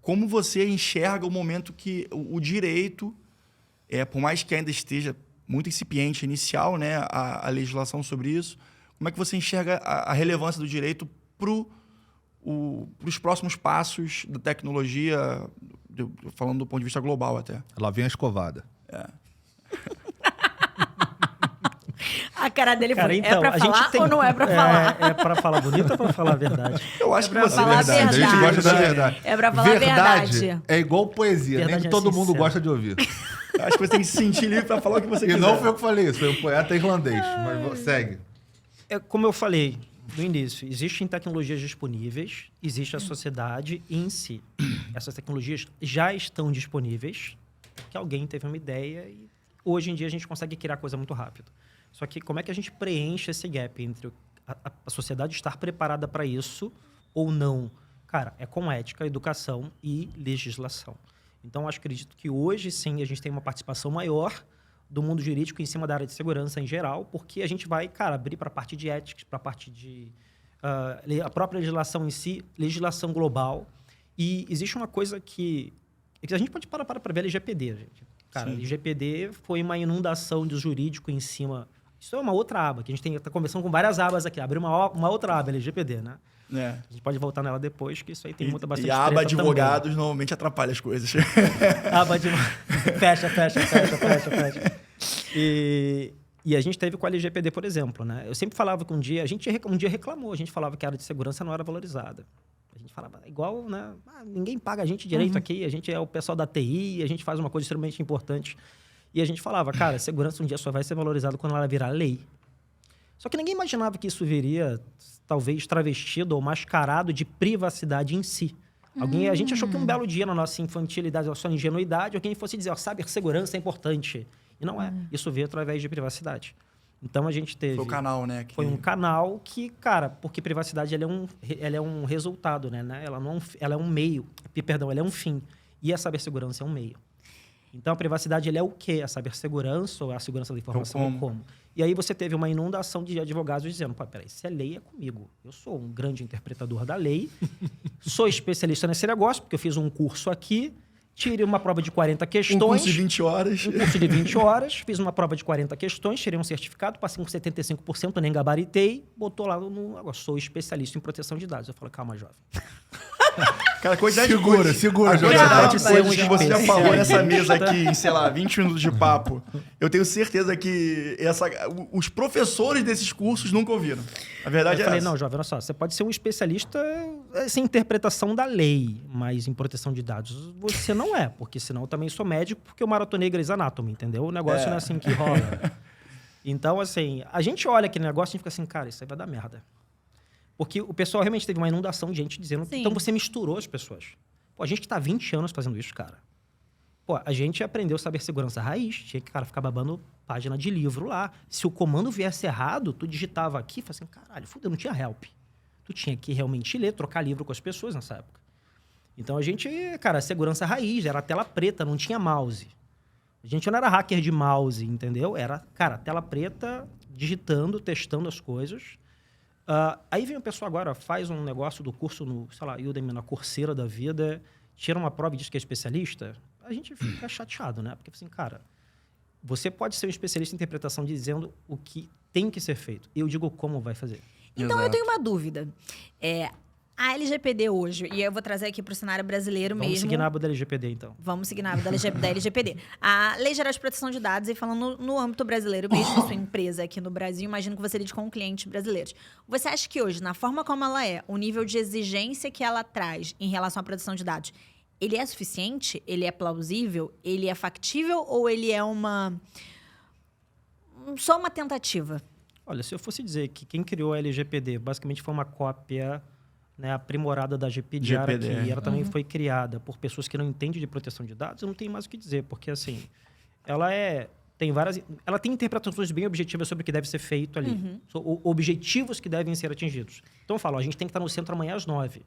Como você enxerga o momento que o direito, por mais que ainda esteja muito incipiente, inicial, né, a legislação sobre isso, como é que você enxerga a relevância do direito para os próximos passos da tecnologia, falando do ponto de vista global até? Lá vem a escovada. A cara dele Cara, foi, então, pra a falar gente tem... ou não é pra falar? É pra falar bonito ou pra falar a verdade? Eu acho que pra você... falar a verdade. A gente verdade. gosta da verdade. É pra falar a verdade. É igual poesia, Verdade nem é todo mundo sincera. gosta de ouvir. Acho que você tem que se sentir livre para falar o que você E quiser. não foi eu que falei isso, foi um poeta irlandês. Mas segue. Como eu falei no início, existem tecnologias disponíveis, existe a sociedade em si. Essas tecnologias já estão disponíveis, porque alguém teve uma ideia e hoje em dia a gente consegue criar coisa muito rápido. Só que como é que a gente preenche esse gap entre a sociedade estar preparada para isso ou não? Cara, é com ética, educação e legislação. Então, acredito que hoje, sim, a gente tem uma participação maior do mundo jurídico em cima da área de segurança em geral, porque a gente vai, cara, abrir para a parte de ética, para a parte de... a própria legislação em si, legislação global. E existe uma coisa que a gente pode parar para ver a LGPD, gente. Cara, a LGPD foi uma inundação de jurídico em cima... Isso é uma outra aba, que a gente está conversando com várias abas aqui. Abrir uma outra aba, LGPD, né? A gente pode voltar nela depois, que isso aí tem bastante E a aba treta advogados também. normalmente atrapalha as coisas. Aba de... fecha. E a gente teve com a LGPD, por exemplo, né? Eu sempre falava que um dia reclamou, a gente falava que a área de segurança não era valorizada. A gente falava, igual, né? Ninguém paga a gente direito aqui, a gente é o pessoal da TI, a gente faz uma coisa extremamente importante. E a gente falava, cara, segurança um dia só vai ser valorizada quando ela virar lei. Só que ninguém imaginava que isso viria, talvez, travestido ou mascarado de privacidade em si. A gente achou que um belo dia, na nossa infantilidade, na nossa ingenuidade, alguém fosse dizer, cibersegurança é importante. E não é. Isso veio através de privacidade. Então, a gente teve... Foi o canal, né? Foi um canal que, cara, porque privacidade ela é um resultado, né? Ela é um meio. Perdão, ela é um fim. E a cibersegurança é um meio. Então, a privacidade ela é o quê? A cibersegurança ou a segurança da informação é como? E aí você teve uma inundação de advogados dizendo, pô, peraí, se a lei é comigo, eu sou um grande interpretador da lei, sou especialista nesse negócio, porque eu fiz um curso aqui, tirei uma prova de 40 questões. Um curso de 20 horas. Um curso de 20 horas, fiz uma prova de 40 questões, tirei um certificado, passei com 75%, nem gabaritei, botou lá no negócio, sou especialista em proteção de dados. Eu falo, calma, jovem. Cara, a quantidade de coisas. Segura, A quantidade de Jovem. coisas que você já falou nessa mesa aqui, em, sei lá, 20 minutos de papo. Eu tenho certeza que os professores desses cursos nunca ouviram. A verdade Eu falei, essa. não, jovem, olha só, você pode ser um especialista sem interpretação da lei, mas em proteção de dados você não é, porque senão eu também sou médico, porque eu maratonei Grey's Anatomy, entendeu? O negócio não é assim que rola. Então, assim, a gente olha aquele negócio e fica assim, cara, isso aí vai dar merda. Porque o pessoal realmente teve uma inundação de gente dizendo, Sim. então você misturou as pessoas. Pô, a gente que tá há 20 anos fazendo isso, cara. Pô, a gente aprendeu cibersegurança raiz, tinha que, cara, ficar babando página de livro lá. Se o comando viesse errado, tu digitava aqui e falava assim, caralho, fudeu, não tinha help. Tu tinha que realmente ler, trocar livro com as pessoas nessa época. Então a gente, cara, segurança raiz, era tela preta, não tinha mouse. A gente não era hacker de mouse, entendeu? Era, cara, tela preta, digitando, testando as coisas. Aí vem o pessoal agora, faz um negócio do curso no, sei lá, Udemy, na Coursera da vida, tira uma prova e diz que é especialista. A gente fica chateado, né? Porque, assim, cara, você pode ser um especialista em interpretação dizendo o que tem que ser feito. Eu digo como vai fazer. Então, eu tenho uma dúvida. A LGPD hoje, e eu vou trazer aqui para o cenário brasileiro Vamos mesmo. seguir na aba da LGPD, então. Vamos seguir na aba da LGPD. A Lei Geral de Proteção de Dados, e falando no âmbito brasileiro mesmo, sua empresa aqui no Brasil, imagino que você lide com clientes brasileiros. Você acha que hoje, na forma como ela é, o nível de exigência que ela traz em relação à proteção de dados, ele é suficiente? Ele é plausível? Ele é factível? Ou ele é só uma tentativa? Olha, se eu fosse dizer que quem criou a LGPD basicamente foi uma cópia, né, aprimorada da GPDR aqui, e ela também foi criada por pessoas que não entendem de proteção de dados, eu não tenho mais o que dizer, porque assim, ela tem interpretações bem objetivas sobre o que deve ser feito ali, objetivos que devem ser atingidos. Então eu falo, a gente tem que estar no centro amanhã às 9h.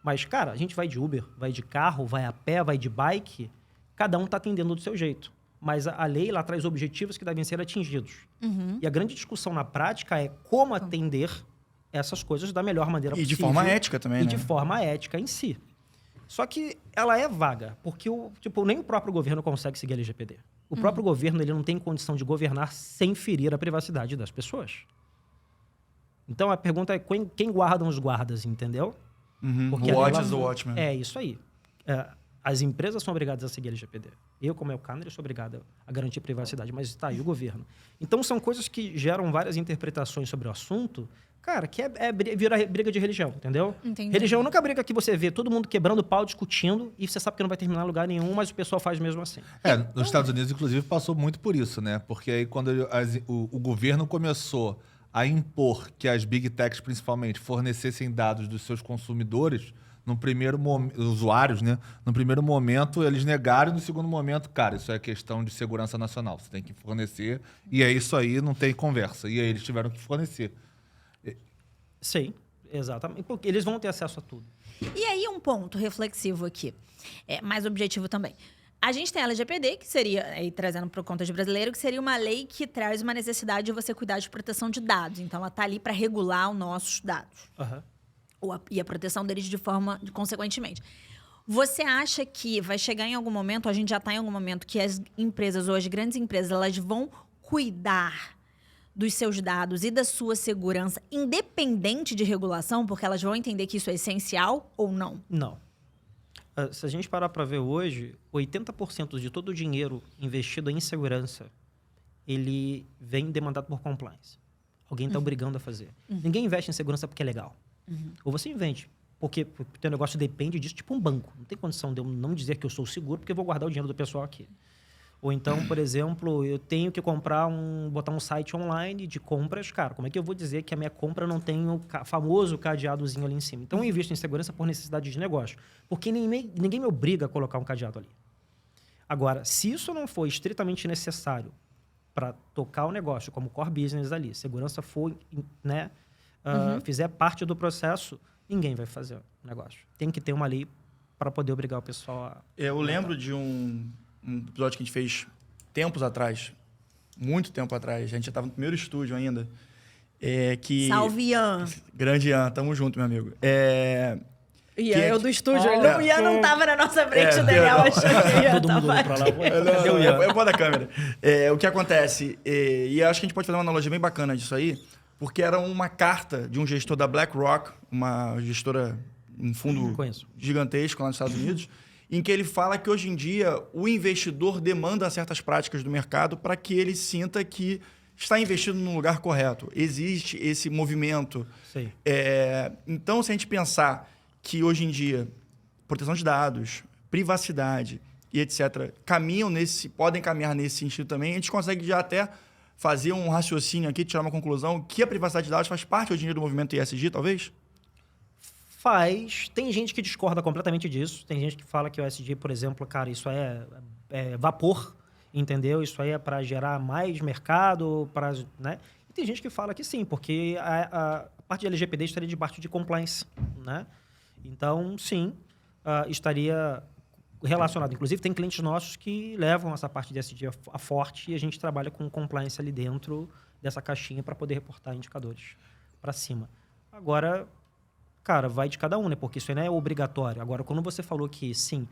Mas, cara, a gente vai de Uber, vai de carro, vai a pé, vai de bike, cada um está atendendo do seu jeito. Mas a lei, ela traz objetivos que devem ser atingidos. E a grande discussão na prática é como atender essas coisas da melhor maneira possível. E de forma ética também, E né? de forma ética em si. Só que ela é vaga, porque nem o próprio governo consegue seguir a LGPD. O próprio governo ele não tem condição de governar sem ferir a privacidade das pessoas. Então, a pergunta é quem guardam os guardas, entendeu? Porque Watch is the watchman. É isso aí. As empresas são obrigadas a seguir a LGPD. Eu, como Elkander, sou obrigado a garantir privacidade, mas está aí o governo. Então, são coisas que geram várias interpretações sobre o assunto, cara, que vira briga de religião, entendeu? Entendi. Religião nunca briga que você vê todo mundo quebrando pau, discutindo, e você sabe que não vai terminar em lugar nenhum, mas o pessoal faz mesmo assim. Nos Estados Unidos, inclusive, passou muito por isso, né? Porque aí quando o governo começou a impor que as big techs, principalmente, fornecessem dados dos seus consumidores, no primeiro momento, usuários, né? No primeiro momento, eles negaram, e no segundo momento, cara, isso é questão de segurança nacional, você tem que fornecer, e é isso aí, não tem conversa. E aí eles tiveram que fornecer. Sim, exatamente. Porque eles vão ter acesso a tudo. E aí, um ponto reflexivo aqui, mais objetivo também. A gente tem a LGPD, que seria, aí trazendo para o contexto brasileiro, que seria uma lei que traz uma necessidade de você cuidar de proteção de dados. Então, ela está ali para regular os nossos dados. E a proteção deles consequentemente. Você acha que vai chegar em algum momento, a gente já está em algum momento, que as empresas hoje, grandes empresas, elas vão cuidar dos seus dados e da sua segurança, independente de regulação, porque elas vão entender que isso é essencial ou não? Não. Se a gente parar para ver hoje, 80% de todo o dinheiro investido em segurança, ele vem demandado por compliance. Alguém está obrigando a fazer. Ninguém investe em segurança porque é legal. Ou você investe porque o teu negócio depende disso, tipo um banco. Não tem condição de eu não dizer que eu sou seguro porque eu vou guardar o dinheiro do pessoal aqui. Ou então, por exemplo, eu tenho que botar um site online de compras. Cara, como é que eu vou dizer que a minha compra não tem o famoso cadeadozinho ali em cima? Então, eu invisto em segurança por necessidade de negócio. Porque ninguém me obriga a colocar um cadeado ali. Agora, se isso não for estritamente necessário para tocar o negócio como core business ali, segurança for, né, fizer parte do processo, ninguém vai fazer o negócio. Tem que ter uma lei para poder obrigar o pessoal a... Eu lembro de um episódio que a gente fez tempos atrás, muito tempo atrás, a gente já estava no primeiro estúdio ainda. Salve, Ian! Grande Ian, tamo junto, meu amigo. Ian, eu do estúdio. O Ian não tava na nossa frente, o Daniel achou que o Ian Todo mundo tava para lá. Cadê o Ian? Eu vou da câmera. O que acontece, e acho que a gente pode fazer uma analogia bem bacana disso aí, porque era uma carta de um gestor da BlackRock, uma gestora, um fundo gigantesco lá nos Estados Unidos, em que ele fala que hoje em dia o investidor demanda certas práticas do mercado para que ele sinta que está investido no lugar correto. Existe esse movimento. Sim. Então, se a gente pensar que hoje em dia proteção de dados, privacidade e etc. podem caminhar nesse sentido também, a gente consegue já até fazer um raciocínio aqui, tirar uma conclusão que a privacidade de dados faz parte hoje em dia do movimento ESG, talvez? Faz. Tem gente que discorda completamente disso. Tem gente que fala que o ESG, por exemplo, cara, isso é vapor, entendeu? Isso aí é para gerar mais mercado, né? E tem gente que fala que sim, porque a parte de LGPD estaria debaixo de compliance, né? Então, sim, estaria relacionado. Inclusive, tem clientes nossos que levam essa parte de ESG a forte e a gente trabalha com compliance ali dentro dessa caixinha para poder reportar indicadores para cima. Agora, cara, vai de cada um, né? Porque isso aí não é obrigatório. Agora, quando você falou que, sim,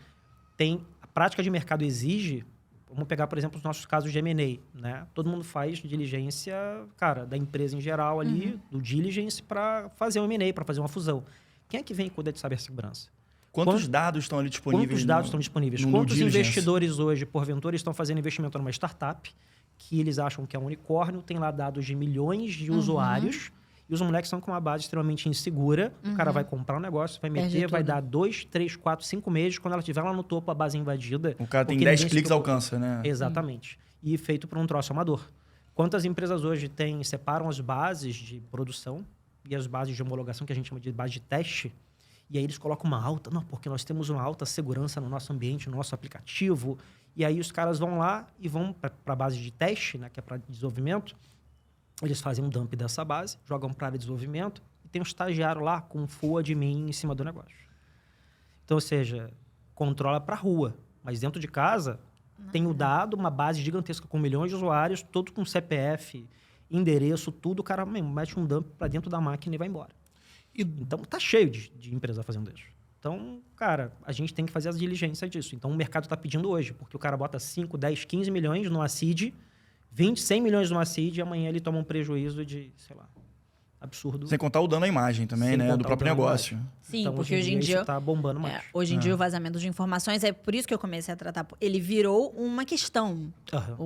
a prática de mercado exige, vamos pegar, por exemplo, os nossos casos de M&A, né? Todo mundo faz diligência, cara, da empresa em geral ali, do diligence para fazer um M&A, para fazer uma fusão. Quem é que vem e cuida de cibersegurança? Quantos dados estão ali disponíveis? Quantos dados estão disponíveis? no Quantos due diligence? investidores hoje, porventura, estão fazendo investimento numa startup que eles acham que é um unicórnio, tem lá dados de milhões de usuários, e os moleques estão com uma base extremamente insegura. O cara vai comprar um negócio, vai Perde meter, vai tudo. dar 2, 3, 4, 5 meses. Quando ela estiver lá no topo, a base invadida. O cara tem porque 10 ninguém se cliques, preocupa. alcança, né? Exatamente. E feito por um troço amador. Quantas empresas hoje separam as bases de produção e as bases de homologação, que a gente chama de base de teste, e aí eles colocam uma alta, não, porque nós temos uma alta segurança no nosso ambiente, no nosso aplicativo, e aí os caras vão lá e vão para a base de teste, né, que é para desenvolvimento, eles fazem um dump dessa base, jogam para a área de desenvolvimento, e tem um estagiário lá com um full admin em cima do negócio. Então, ou seja, controla para a rua, mas dentro de casa tem o dado, uma base gigantesca com milhões de usuários, todo com CPF, endereço, tudo, o cara mesmo mete um dump para dentro da máquina e vai embora. Então, tá cheio de empresa fazendo isso. Então, cara, a gente tem que fazer as diligências disso. Então, o mercado está pedindo hoje, porque o cara bota 5, 10, 15 milhões numa seed, 20, 100 milhões numa seed, e amanhã ele toma um prejuízo de, sei lá, absurdo. Sem contar o dano à imagem também, Sem né? contar Do o próprio dano à negócio. Sim, Então, porque hoje em dia... isso tá bombando mais. hoje em dia o vazamento de informações, é por isso que eu comecei a tratar. Ele virou uma questão, Aham.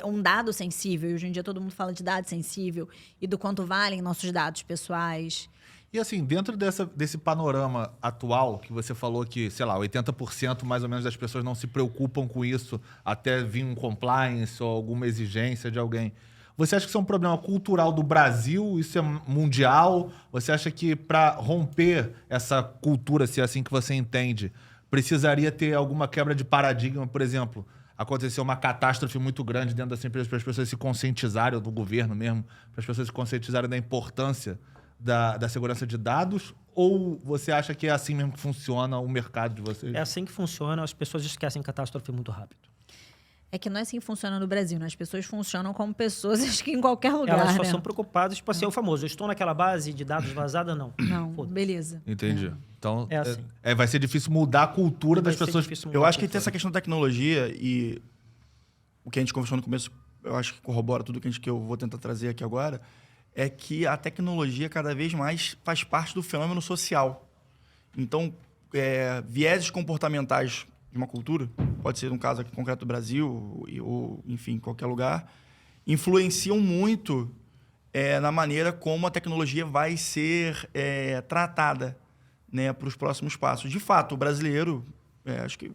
um dado sensível. E hoje em dia todo mundo fala de dado sensível e do quanto valem nossos dados pessoais. E assim, dentro desse panorama atual, que você falou que, sei lá, 80% mais ou menos das pessoas não se preocupam com isso até vir um compliance ou alguma exigência de alguém. Você acha que isso é um problema cultural do Brasil? Isso é mundial? Você acha que para romper essa cultura, se é assim que você entende, precisaria ter alguma quebra de paradigma? Por exemplo, aconteceu uma catástrofe muito grande dentro dessa empresa para as pessoas se conscientizarem, do governo mesmo, para as pessoas se conscientizarem da importância da segurança de dados? Ou você acha que é assim mesmo que funciona o mercado de vocês? É assim que funciona, as pessoas esquecem catástrofe muito rápido. É que não é assim que funciona no Brasil, né? As pessoas funcionam como pessoas, acho que em qualquer lugar, Elas só né? são preocupadas, tipo assim, o famoso, eu estou naquela base de dados vazada? Não. Não, Foda-se. beleza. Entendi. Então, É assim. vai ser difícil mudar a cultura Vai das ser pessoas. difícil Eu mudar acho que a tem essa cultura. questão da tecnologia e o que a gente conversou no começo, eu acho que corrobora tudo que eu vou tentar trazer aqui agora, é que a tecnologia cada vez mais faz parte do fenômeno social. Então, vieses comportamentais de uma cultura, pode ser um caso aqui concreto do Brasil, ou enfim, qualquer lugar, influenciam muito na maneira como a tecnologia vai ser tratada, né, para os próximos passos. De fato, o brasileiro, acho que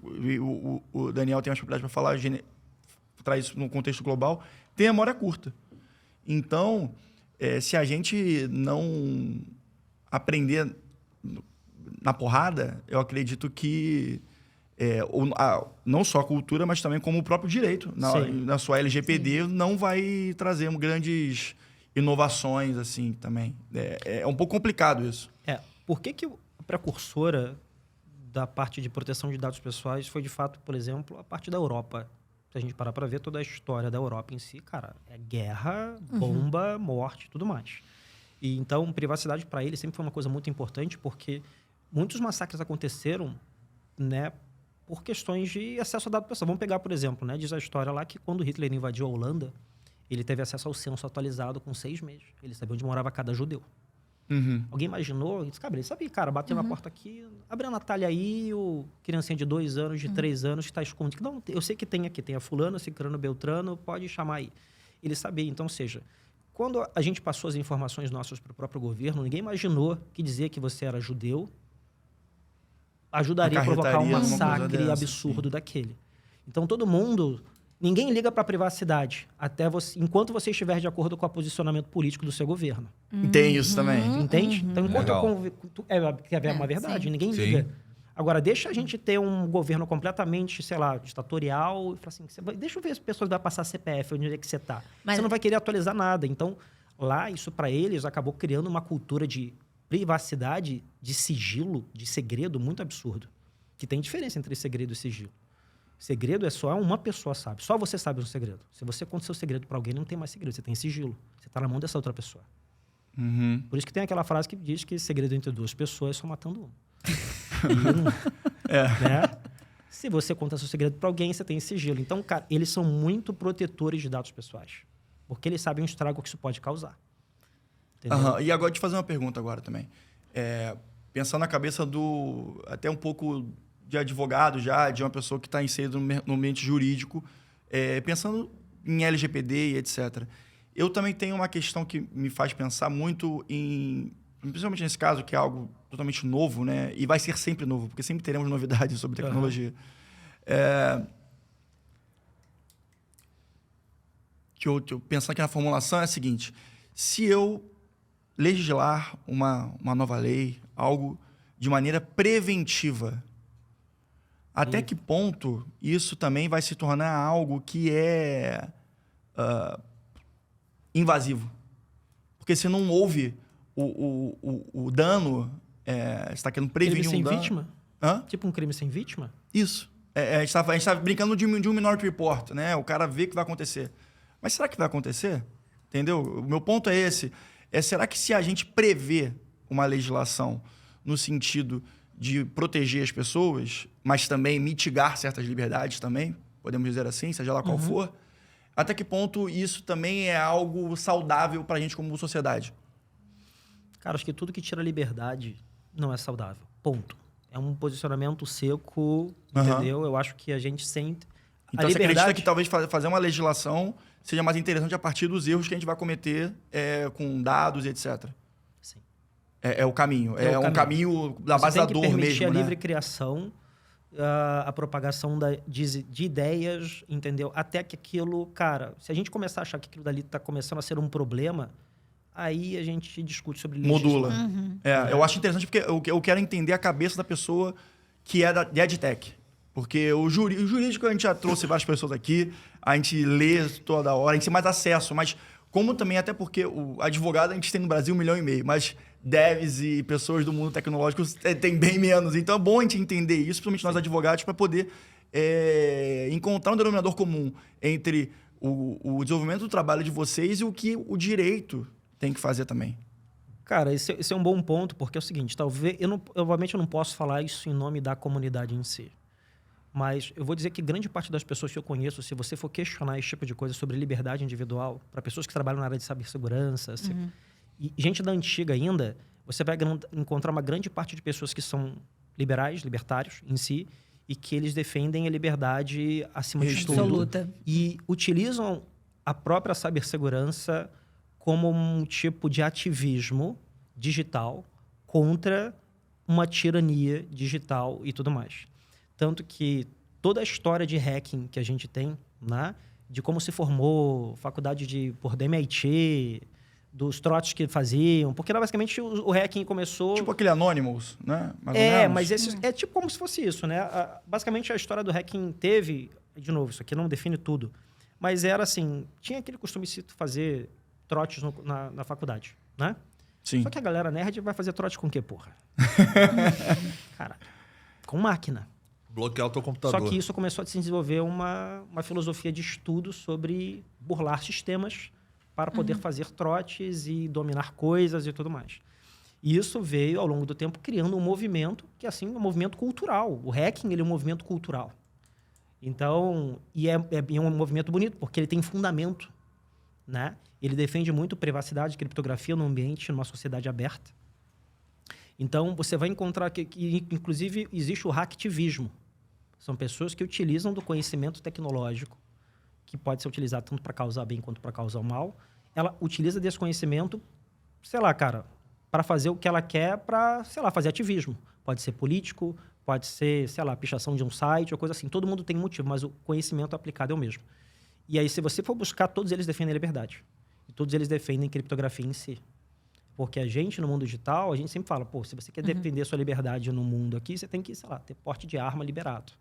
o Daniel tem mais propriedade para falar, traz isso no contexto global, tem a memória curta. Então, se a gente não aprender na porrada, eu acredito que não só a cultura, mas também como o próprio direito, na sua LGPD, não vai trazer grandes inovações assim também. É um pouco complicado isso. Por que a precursora da parte de proteção de dados pessoais foi, de fato, por exemplo, a parte da Europa? Se a gente parar para ver toda a história da Europa em si, cara, é guerra, bomba, morte, tudo mais. E então, privacidade para eles sempre foi uma coisa muito importante, porque muitos massacres aconteceram, né, por questões de acesso a dado pessoal. Vamos pegar, por exemplo, né, diz a história lá que quando Hitler invadiu a Holanda, ele teve acesso ao censo atualizado com 6 meses. Ele sabia onde morava cada judeu. Alguém imaginou? Ele disse, ele sabia, cara, bateu na porta aqui, abre a Natália aí, o criancinha de 2 anos, de 3 anos, que está escondido. Não, eu sei que tem aqui, tem a fulano, cicrano, beltrano, pode chamar aí. Ele sabia, então, ou seja, quando a gente passou as informações nossas para o próprio governo, ninguém imaginou que dizer que você era judeu ajudaria a provocar um Acarretaria alguma coisa massacre dessa, absurdo daquele. Então, todo mundo... Ninguém liga para a privacidade enquanto você estiver de acordo com o posicionamento político do seu governo. Tem isso também. Entende? Então, enquanto Legal. é uma verdade, sim. ninguém Sim. liga. Agora, deixa a gente ter um governo completamente, sei lá, ditatorial, e fala assim, deixa eu ver se as pessoas vão passar CPF, onde é que você está. Mas- Você não vai querer atualizar nada. Então, lá, isso para eles acabou criando uma cultura de privacidade, de sigilo, de segredo muito absurdo. Que tem diferença entre segredo e sigilo. Segredo é só uma pessoa sabe. Só você sabe um segredo. Se você conta seu segredo para alguém, não tem mais segredo. Você tem sigilo. Você está na mão dessa outra pessoa. Por isso que tem aquela frase que diz que segredo entre 2 pessoas é só matando uma. Né? Se você conta seu segredo para alguém, você tem sigilo. Então, cara, eles são muito protetores de dados pessoais. Porque eles sabem o estrago que isso pode causar. Entendeu? E agora, te fazer uma pergunta agora também. pensando na cabeça até um pouco de advogado já, de uma pessoa que está inserida no ambiente jurídico, pensando em LGPD e etc. Eu também tenho uma questão que me faz pensar muito principalmente nesse caso, que é algo totalmente novo, né? E vai ser sempre novo, porque sempre teremos novidades sobre tecnologia. Que eu pensando aqui na formulação é a seguinte: se eu legislar uma nova lei, algo de maneira preventiva, até que ponto isso também vai se tornar algo que é invasivo? Porque se não houve o dano, você está querendo prevenir crime sem dano. vítima? Hã? Tipo um crime sem vítima? Isso. A gente tá brincando de um Minority Report, né? O cara vê que vai acontecer. Mas será que vai acontecer? Entendeu? O meu ponto é esse. Será que se a gente prevê uma legislação no sentido de proteger as pessoas, mas também mitigar certas liberdades também, podemos dizer assim, seja lá qual for, até que ponto isso também é algo saudável para a gente como sociedade? Cara, acho que tudo que tira liberdade não é saudável. Ponto. É um posicionamento seco, entendeu? Eu acho que a gente sente... Então, você acredita que talvez fazer uma legislação seja mais interessante a partir dos erros que a gente vai cometer com dados e etc? Sim. É o caminho. É um caminho da base da dor mesmo, Você tem que permitir a né? livre criação, a propagação de ideias, entendeu? Até que aquilo... Cara, se a gente começar a achar que aquilo dali está começando a ser um problema, aí a gente discute sobre Modula. Uhum. Eu acho interessante porque eu quero entender a cabeça da pessoa que é de EdTech. Porque o jurídico a gente já trouxe várias pessoas aqui, a gente lê toda hora, a gente tem mais acesso, mas como também, até porque o advogado a gente tem no Brasil 1,5 milhão, mas devs e pessoas do mundo tecnológico tem bem menos. Então é bom a gente entender isso, principalmente nós advogados, para poder encontrar um denominador comum entre o desenvolvimento do trabalho de vocês e o que o direito tem que fazer também. Cara, esse é um bom ponto, porque é o seguinte, obviamente eu não posso falar isso em nome da comunidade em si. Mas eu vou dizer que grande parte das pessoas que eu conheço, se você for questionar esse tipo de coisa sobre liberdade individual, para pessoas que trabalham na área de cibersegurança, e gente da antiga ainda, você vai encontrar uma grande parte de pessoas que são libertários em si, e que eles defendem a liberdade acima de tudo. Absoluta. E utilizam a própria cibersegurança como um tipo de ativismo digital contra uma tirania digital e tudo mais. Tanto que toda a história de hacking que a gente tem, né? De como se formou, faculdade do MIT, dos trotes que faziam, porque basicamente o hacking começou... Tipo aquele Anonymous, né? Mais ou menos. Mas é tipo como se fosse isso, né? Basicamente a história do hacking teve... De novo, isso aqui não define tudo. Mas era assim, tinha aquele costume de fazer trotes na faculdade, né? Sim. Só que a galera nerd vai fazer trote com o quê, porra? Cara, com máquina. Bloquear o teu computador. Só que isso começou a se desenvolver uma filosofia de estudo sobre burlar sistemas para poder fazer trotes e dominar coisas e tudo mais. E isso veio, ao longo do tempo, criando um movimento que, assim, é um movimento cultural. O hacking, ele é um movimento cultural. Então, e é um movimento bonito, porque ele tem fundamento, né? Ele defende muito privacidade e criptografia no ambiente, numa sociedade aberta. Então, você vai encontrar que inclusive, existe o hacktivismo. São pessoas que utilizam do conhecimento tecnológico, que pode ser utilizado tanto para causar bem quanto para causar mal. Ela utiliza desse conhecimento, sei lá, cara, para fazer o que ela quer para, sei lá, fazer ativismo. Pode ser político, pode ser, sei lá, pichação de um site ou coisa assim. Todo mundo tem um motivo, mas o conhecimento aplicado é o mesmo. E aí, se você for buscar, todos eles defendem a liberdade. E todos eles defendem criptografia em si. Porque a gente, no mundo digital, a gente sempre fala, pô, se você quer defender sua liberdade no mundo aqui, você tem que, sei lá, ter porte de arma liberado,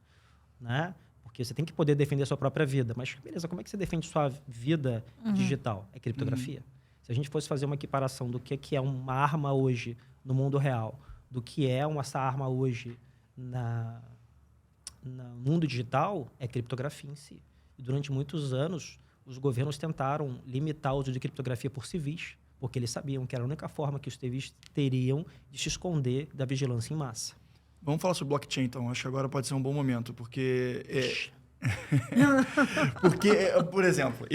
né? Porque você tem que poder defender a sua própria vida. Mas, beleza, como é que você defende sua vida digital? É criptografia. Se a gente fosse fazer uma equiparação do que é uma arma hoje no mundo real, do que é essa arma hoje no mundo digital, é criptografia em si. E durante muitos anos, os governos tentaram limitar o uso de criptografia por civis, porque eles sabiam que era a única forma que os civis teriam de se esconder da vigilância em massa. Vamos falar sobre blockchain, então. Acho que agora pode ser um bom momento, porque... por exemplo,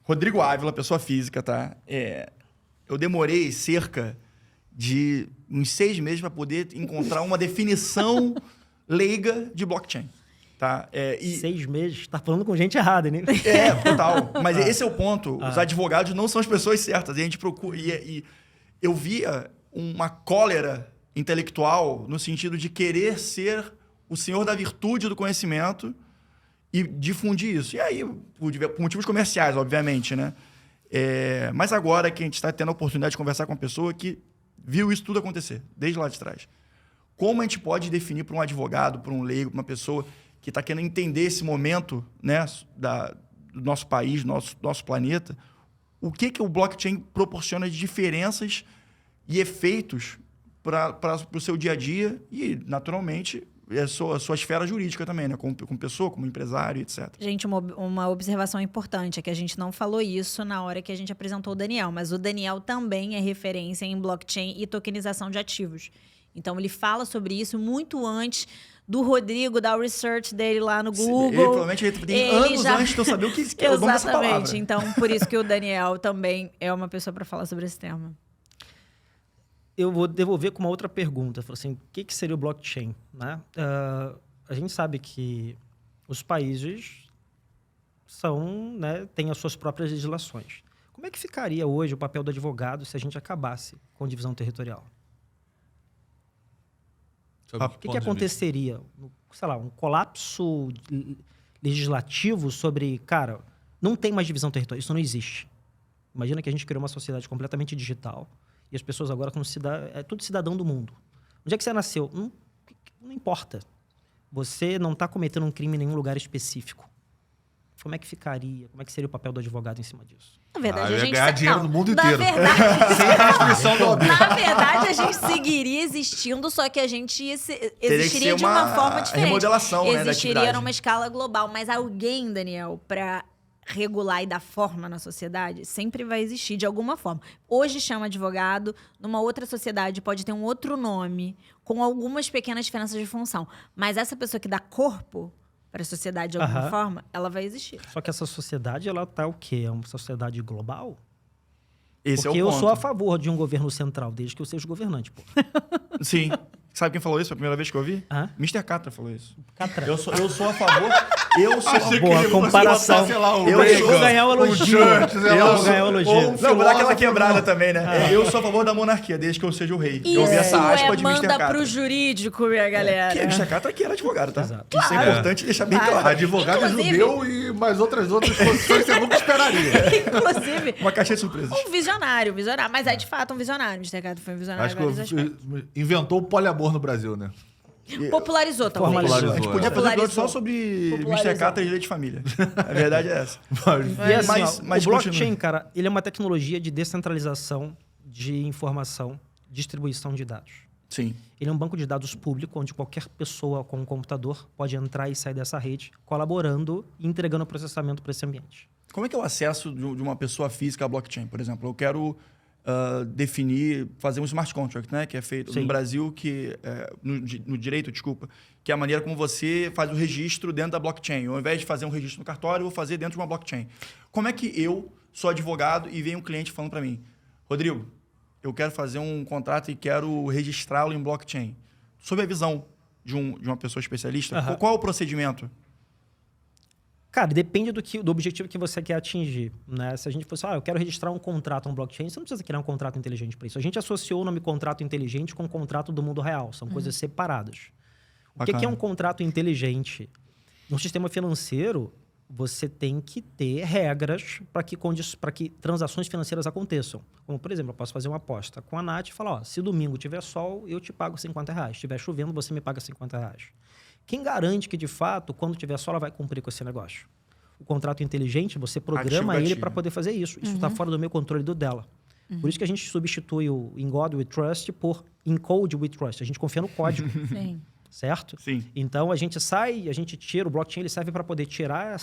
Rodrigo Ávila, pessoa física, tá? Eu demorei cerca de uns 6 meses para poder encontrar uma definição leiga de blockchain. Tá? 6 meses? Tá falando com gente errada, né? Total. Mas esse é o ponto. Os advogados não são as pessoas certas. E a gente procura... E eu via uma cólera intelectual no sentido de querer ser o senhor da virtude do conhecimento e difundir isso. E aí, por motivos comerciais, obviamente, né? Mas agora que a gente está tendo a oportunidade de conversar com uma pessoa que viu isso tudo acontecer, desde lá de trás. Como a gente pode definir para um advogado, para um leigo, para uma pessoa que está querendo entender esse momento, né, do nosso país, do nosso planeta, o que o blockchain proporciona de diferenças e efeitos para o seu dia a dia e, naturalmente, a sua esfera jurídica também, né? Como pessoa, como empresário, etc. Gente, uma observação importante é que a gente não falou isso na hora que a gente apresentou o Daniel, mas o Daniel também é referência em blockchain e tokenização de ativos. Então, ele fala sobre isso muito antes do Rodrigo dar o research dele lá no Google. Provavelmente tem anos antes de eu saber o que é o nome dessa palavra. Exatamente. Então, por isso que o Daniel também é uma pessoa para falar sobre esse tema. Eu vou devolver com uma outra pergunta. Assim, o que seria o blockchain? Né? A gente sabe que os países têm as suas próprias legislações. Como é que ficaria hoje o papel do advogado se a gente acabasse com divisão territorial? O que aconteceria? Sei lá, um colapso legislativo sobre... Cara, não tem mais divisão territorial. Isso não existe. Imagina que a gente criou uma sociedade completamente digital e as pessoas agora é tudo cidadão do mundo. Onde é que você nasceu? Não importa. Você não está cometendo um crime em nenhum lugar específico. Como é que ficaria? Como é que seria o papel do advogado em cima disso? Na verdade, a gente ganhar dinheiro no mundo na inteiro. Verdade, sem restrição do OAB. Na verdade, a gente seguiria existindo, só que a gente existiria de uma forma diferente. Remodelação, né, da existiria atividade. numa escala global. Mas alguém, Daniel, para regular e dar forma na sociedade, sempre vai existir de alguma forma. Hoje chama advogado, numa outra sociedade pode ter um outro nome, com algumas pequenas diferenças de função. Mas essa pessoa que dá corpo para a sociedade de alguma forma, ela vai existir. Só que essa sociedade, ela tá o quê? É uma sociedade global? Esse Porque é o ponto. eu sou a favor de um governo central, desde que eu seja governante, pô. Sim. Sabe quem falou isso? Foi a primeira vez que eu ouvi? Mr. Catra falou isso. Catra. Eu sou a favor... Eu sou Achei a que boa ele fosse comparação. botar, sei lá, o Eu Reagan, vou ganhar o elogio. Churchill, sei lá, Eu vou ganhar o elogio. ou um Não, vou dar aquela filósofo, quebrada não. também, né? Eu sou a favor da monarquia, desde que eu seja o rei. Eu ouvi Isso essa aspa de Mr. manda Catra. pro jurídico, minha galera. Que Mr. Catra aqui era advogado, tá? Exato. Isso é importante deixar bem claro. Advogado Inclusive- judeu e mais outras posições que você nunca esperaria. Inclusive, Uma caixinha de surpresas. um visionário. Mas é de fato um visionário. Mr. Catra foi um visionário Acho em vários aspectos. que inventou o poliamor no Brasil, né? Popularizou também. Formalizou. A gente podia fazer um episódio só sobre Popularizou. Mr. Catra e direito de família. A verdade é essa. E assim, Mas o blockchain, continua. cara, ele é uma tecnologia de descentralização de informação, distribuição de dados. Sim. Ele é um banco de dados público, onde qualquer pessoa com um computador pode entrar e sair dessa rede, colaborando e entregando o processamento para esse ambiente. Como é que é o acesso de uma pessoa física à blockchain? Por exemplo, eu quero fazer um smart contract, né? Que é feito Sim. no Brasil, no direito, desculpa, que é a maneira como você faz o registro dentro da blockchain. Ao invés de fazer um registro no cartório, eu vou fazer dentro de uma blockchain. Como é que eu sou advogado e vem um cliente falando para mim, Rodrigo, eu quero fazer um contrato e quero registrá-lo em blockchain. Sob a visão de uma pessoa especialista, qual é o procedimento? Cara, depende do objetivo que você quer atingir, né? Se a gente fosse, eu quero registrar um contrato no blockchain, você não precisa criar um contrato inteligente para isso. A gente associou o nome contrato inteligente com o contrato do mundo real. São coisas separadas. O que é um contrato inteligente? No sistema financeiro, você tem que ter regras para que transações financeiras aconteçam. Como, por exemplo, eu posso fazer uma aposta com a Nath e falar, se domingo tiver sol, eu te pago R$50. Se estiver chovendo, você me paga R$50. Quem garante que, de fato, quando tiver sol, ela vai cumprir com esse negócio? O contrato inteligente, você programa ele para poder fazer isso. Isso está fora do meu controle e do dela. Por isso que a gente substitui o In God We Trust por In Code We Trust. A gente confia no código. Sim. Certo? Sim. Então, a gente tira, o blockchain ele serve para poder tirar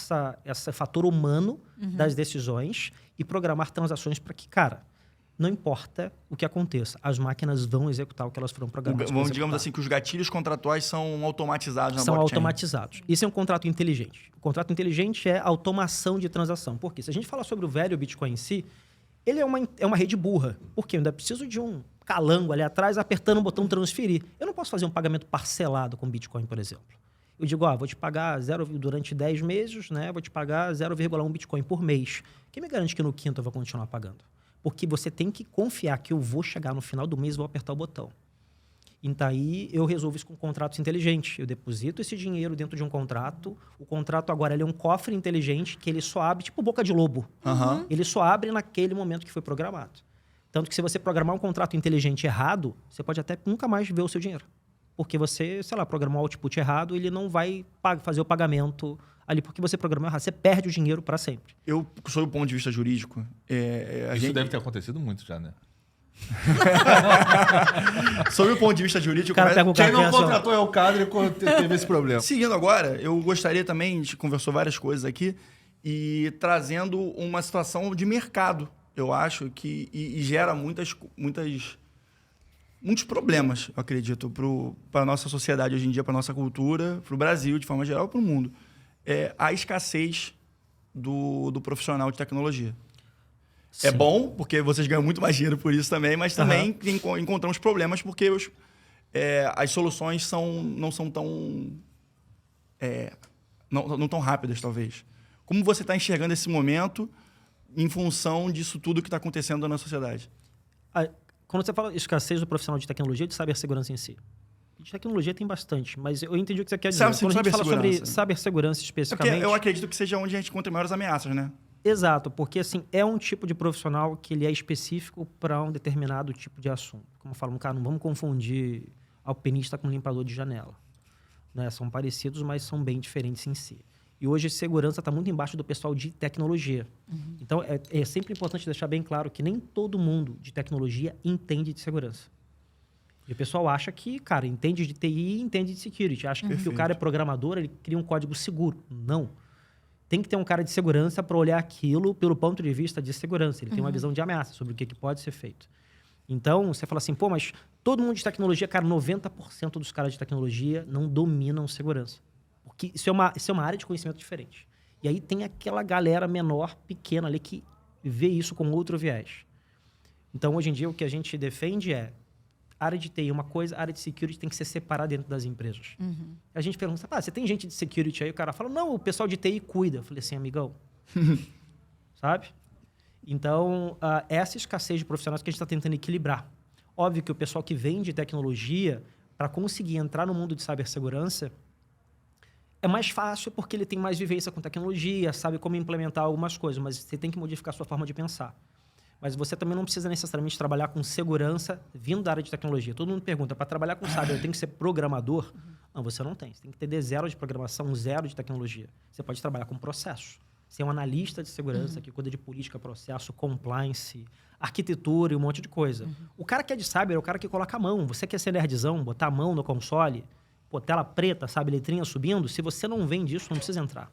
esse fator humano das decisões e programar transações para que, cara, não importa o que aconteça, as máquinas vão executar o que elas foram programadas para executar. Digamos assim, que os gatilhos contratuais são automatizados na São blockchain. automatizados. Isso é um contrato inteligente. O contrato inteligente é automação de transação. Por quê? Se a gente falar sobre o velho Bitcoin em si, Ele é uma rede burra. Por quê? Eu ainda preciso de um calango ali atrás apertando o botão transferir. Eu não posso fazer um pagamento parcelado com Bitcoin, por exemplo. Eu digo, vou te pagar durante 10 meses, né? Vou te pagar 0,1 Bitcoin por mês. Quem me garante que no quinto eu vou continuar pagando? Porque você tem que confiar que eu vou chegar no final do mês e vou apertar o botão. Então, aí eu resolvo isso com contratos inteligentes. Eu deposito esse dinheiro dentro de um contrato. O contrato agora ele é um cofre inteligente que ele só abre, tipo boca de lobo. Ele só abre naquele momento que foi programado. Tanto que se você programar um contrato inteligente errado, você pode até nunca mais ver o seu dinheiro. Porque você, sei lá, programou o output errado, ele não vai fazer o pagamento ali porque você programou errado. Você perde o dinheiro para sempre. Eu, sob o ponto de vista jurídico... Isso deve ter acontecido muito já, né? Sob o ponto de vista jurídico... Cara pega o Quem não café, contratou é o Cadre e teve esse problema. Seguindo agora, eu gostaria também, a gente conversou várias coisas aqui, e trazendo uma situação de mercado, eu acho, que e gera muitos problemas, eu acredito, para a nossa sociedade hoje em dia, para a nossa cultura, para o Brasil, de forma geral, para o mundo. A escassez do profissional de tecnologia. Sim. É bom, porque vocês ganham muito mais dinheiro por isso também, mas também encontramos problemas porque as soluções não são tão... não tão rápidas, talvez. Como você está enxergando esse momento em função disso tudo que está acontecendo na sociedade? Quando você fala escassez do profissional de tecnologia, de cibersegurança em si. De tecnologia tem bastante, mas eu entendi o que você quer dizer. Quando a gente fala sobre cibersegurança especificamente... Porque eu acredito que seja onde a gente encontra maiores ameaças, né? Exato, porque assim, é um tipo de profissional que ele é específico para um determinado tipo de assunto. Como eu falo, cara, não vamos confundir alpinista com limpador de janela. Né? São parecidos, mas são bem diferentes em si. E hoje segurança está muito embaixo do pessoal de tecnologia. Então, é sempre importante deixar bem claro que nem todo mundo de tecnologia entende de segurança. E o pessoal acha que, cara, entende de TI e entende de security. Acha que o cara é programador, ele cria um código seguro. Não. Tem que ter um cara de segurança para olhar aquilo pelo ponto de vista de segurança. Ele tem uma visão de ameaça sobre o que pode ser feito. Então, você fala assim, pô, mas todo mundo de tecnologia, cara, 90% dos caras de tecnologia não dominam segurança. Porque isso é uma área de conhecimento diferente. E aí tem aquela galera menor, pequena ali, que vê isso com outro viés. Então, hoje em dia, o que a gente defende é área de TI é uma coisa, área de security tem que ser separada dentro das empresas. A gente pergunta, você tem gente de security aí? O cara fala, não, o pessoal de TI cuida. Eu falei assim, amigão, sabe? Então, essa escassez de profissionais que a gente está tentando equilibrar. Óbvio que o pessoal que vem de tecnologia, para conseguir entrar no mundo de cibersegurança, é mais fácil porque ele tem mais vivência com tecnologia, sabe como implementar algumas coisas, mas você tem que modificar a sua forma de pensar. Mas você também não precisa necessariamente trabalhar com segurança vindo da área de tecnologia. Todo mundo pergunta, para trabalhar com cyber, eu tenho que ser programador? Não, você não tem. Você tem que ter D0 de programação, 0 de tecnologia. Você pode trabalhar com processos. Você é um analista de segurança que cuida de política, processo, compliance, arquitetura e um monte de coisa. O cara que é de cyber é o cara que coloca a mão. Você quer ser nerdzão, botar a mão no console, pô, tela preta, sabe, letrinha subindo. Se você não vem disso, não precisa entrar.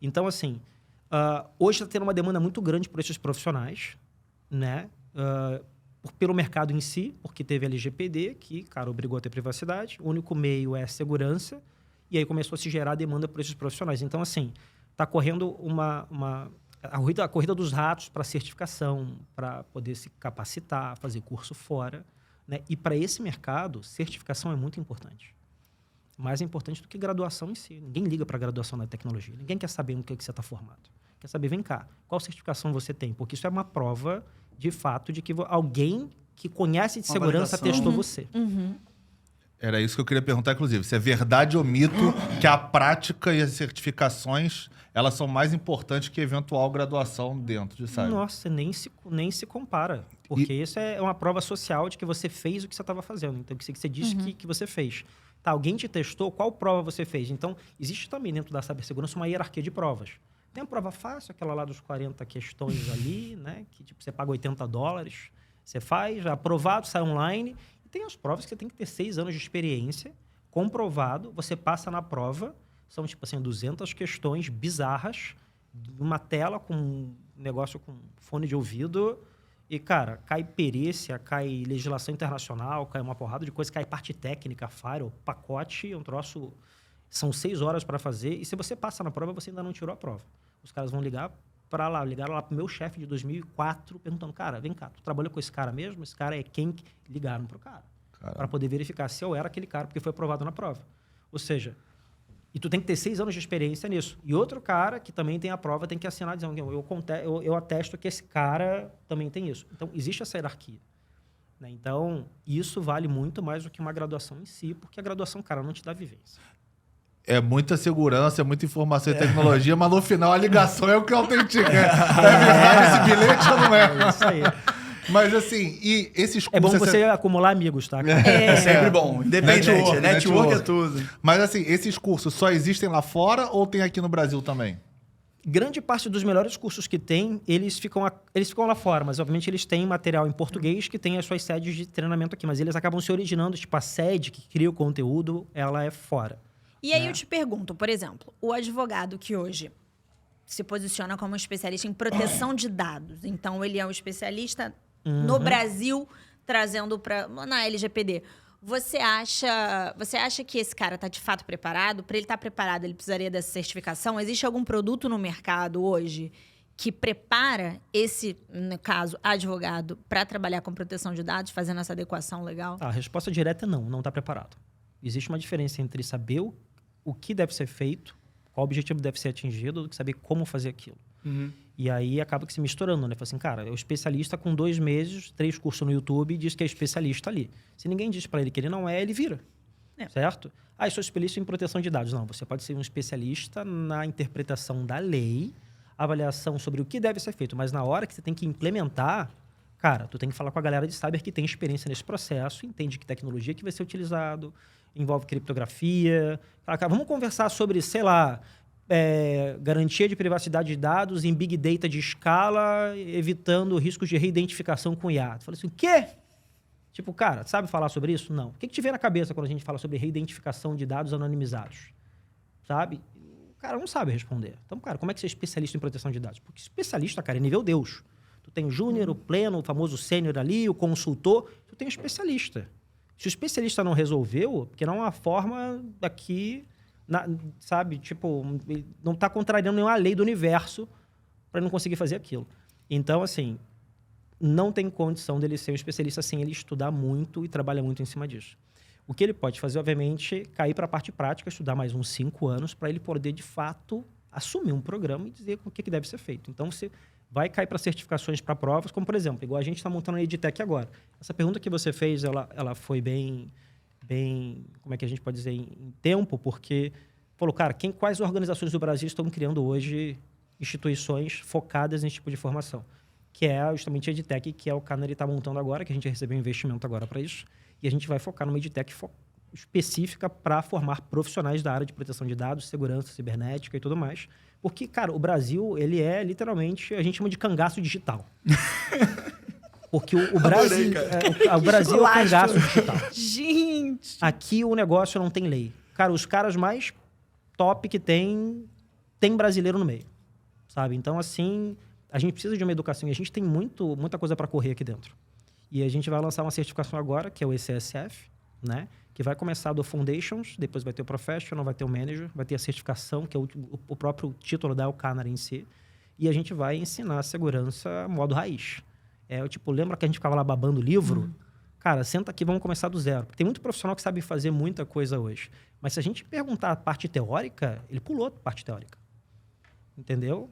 Então, assim, hoje está tendo uma demanda muito grande por esses profissionais, né? Pelo mercado em si, porque teve LGPD, que, cara, obrigou a ter privacidade. O único meio é segurança. E aí começou a se gerar demanda por esses profissionais. Então, assim, está correndo a corrida dos ratos para certificação, para poder se capacitar, fazer curso fora. Né? E para esse mercado, certificação é muito importante. Mais importante do que graduação em si. Ninguém liga para a graduação na tecnologia. Ninguém quer saber no que você está formado. Quer saber, vem cá, qual certificação você tem? Porque isso é uma prova, de fato, de que alguém que conhece de segurança testou você. Era isso que eu queria perguntar, inclusive. Se é verdade ou mito que a prática e as certificações, elas são mais importantes que eventual graduação dentro de cyber. Nossa, nem se compara. Porque isso é uma prova social de que você fez o que você estava fazendo. Então, que você disse que você fez. Tá, alguém te testou, qual prova você fez? Então, existe também dentro da cibersegurança uma hierarquia de provas. Tem a prova fácil, aquela lá dos 40 questões ali, né? Que tipo, você paga $80, você faz, aprovado, sai online. E tem as provas que você tem que ter 6 anos de experiência, comprovado, você passa na prova, são tipo assim, 200 questões bizarras, uma tela com um negócio com fone de ouvido, e, cara, cai perícia, cai legislação internacional, cai uma porrada de coisa, cai parte técnica, firewall, pacote, um troço... São 6 horas para fazer, e se você passa na prova, você ainda não tirou a prova. Os caras vão ligar para lá, ligaram lá pro meu chefe de 2004, perguntando, cara, vem cá, tu trabalhou com esse cara mesmo? Esse cara é quem? Ligaram pro cara. Para poder verificar se eu era aquele cara, porque foi aprovado na prova. Ou seja, e tu tem que ter 6 anos de experiência nisso. E outro cara que também tem a prova tem que assinar dizendo, eu atesto que esse cara também tem isso. Então, existe essa hierarquia. Né? Então, isso vale muito mais do que uma graduação em si, porque a graduação, cara, não te dá vivência. É muita segurança, é muita informação e tecnologia, mas no final a ligação é o que autentica. É verdade esse bilhete ou não é? É isso aí. Mas assim, e esses cursos... É bom você acumular amigos, tá? É sempre bom. Independente. Network é network. tudo. Mas assim, esses cursos só existem lá fora ou tem aqui no Brasil também? Grande parte dos melhores cursos que tem, eles ficam lá fora, mas obviamente eles têm material em português que tem as suas sedes de treinamento aqui, mas eles acabam se originando, tipo a sede que cria o conteúdo, ela é fora. E aí eu te pergunto, por exemplo, o advogado que hoje se posiciona como especialista em proteção de dados, então ele é um especialista no Brasil trazendo na LGPD. Você acha que esse cara está de fato preparado? Para ele estar preparado, ele precisaria dessa certificação? Existe algum produto no mercado hoje que prepara esse, no caso, advogado, para trabalhar com proteção de dados, fazendo essa adequação legal? A resposta direta é não está preparado. Existe uma diferença entre saber o que deve ser feito, qual objetivo deve ser atingido, do que saber como fazer aquilo. E aí acaba que se misturando, né? Fala assim, cara, é o especialista com 2 meses, 3 cursos no YouTube, diz que é especialista ali. Se ninguém diz para ele que ele não é, ele vira. Certo? Eu sou especialista em proteção de dados. Não, você pode ser um especialista na interpretação da lei, avaliação sobre o que deve ser feito, mas na hora que você tem que implementar, cara, tu tem que falar com a galera de cyber que tem experiência nesse processo, entende que tecnologia que vai ser utilizado, envolve criptografia. Fala, cara, vamos conversar sobre, sei lá, garantia de privacidade de dados em Big Data de escala, evitando riscos de reidentificação com IA. Tu fala assim, o quê? Tipo, cara, sabe falar sobre isso? Não. O que te vem na cabeça quando a gente fala sobre reidentificação de dados anonimizados? Sabe? O cara não sabe responder. Então, cara, como é que você é especialista em proteção de dados? Porque especialista, cara, é nível Deus. Tu tem o júnior, o pleno, o famoso sênior ali, o consultor. Tu tem o especialista. Se o especialista não resolveu, porque não é uma forma daqui... sabe, tipo, não está contrariando nenhuma lei do universo para não conseguir fazer aquilo. Então, assim, não tem condição dele ser um especialista sem ele estudar muito e trabalhar muito em cima disso. O que ele pode fazer, obviamente, cair para a parte prática, estudar mais uns 5 anos para ele poder, de fato, assumir um programa e dizer o que deve ser feito. Então, você vai cair para certificações para provas, como, por exemplo, igual a gente está montando a EdTech agora. Essa pergunta que você fez, ela foi bem, como é que a gente pode dizer, em tempo, porque falou, cara, quais organizações do Brasil estão criando hoje instituições focadas nesse tipo de formação? Que é justamente a EdTech, que é o Canary está montando agora, que a gente recebeu um investimento agora para isso, e a gente vai focar numa EdTech específica para formar profissionais da área de proteção de dados, segurança cibernética e tudo mais. Porque, cara, o Brasil, ele é literalmente, a gente chama de cangaço digital. Porque o Brasil, o Brasil é o cangaço digital. Gente! Aqui o negócio não tem lei. Cara, os caras mais top que tem brasileiro no meio, sabe? Então, assim, a gente precisa de uma educação e a gente tem muita coisa para correr aqui dentro. E a gente vai lançar uma certificação agora, que é o ECSF, né? Que vai começar do Foundations, depois vai ter o Professional, vai ter o Manager, vai ter a certificação, que é o próprio título da Canary em si. E a gente vai ensinar a segurança modo raiz. Lembra que a gente ficava lá babando o livro? Cara, senta aqui, vamos começar do zero. Tem muito profissional que sabe fazer muita coisa hoje. Mas se a gente perguntar a parte teórica, ele pulou a parte teórica. Entendeu?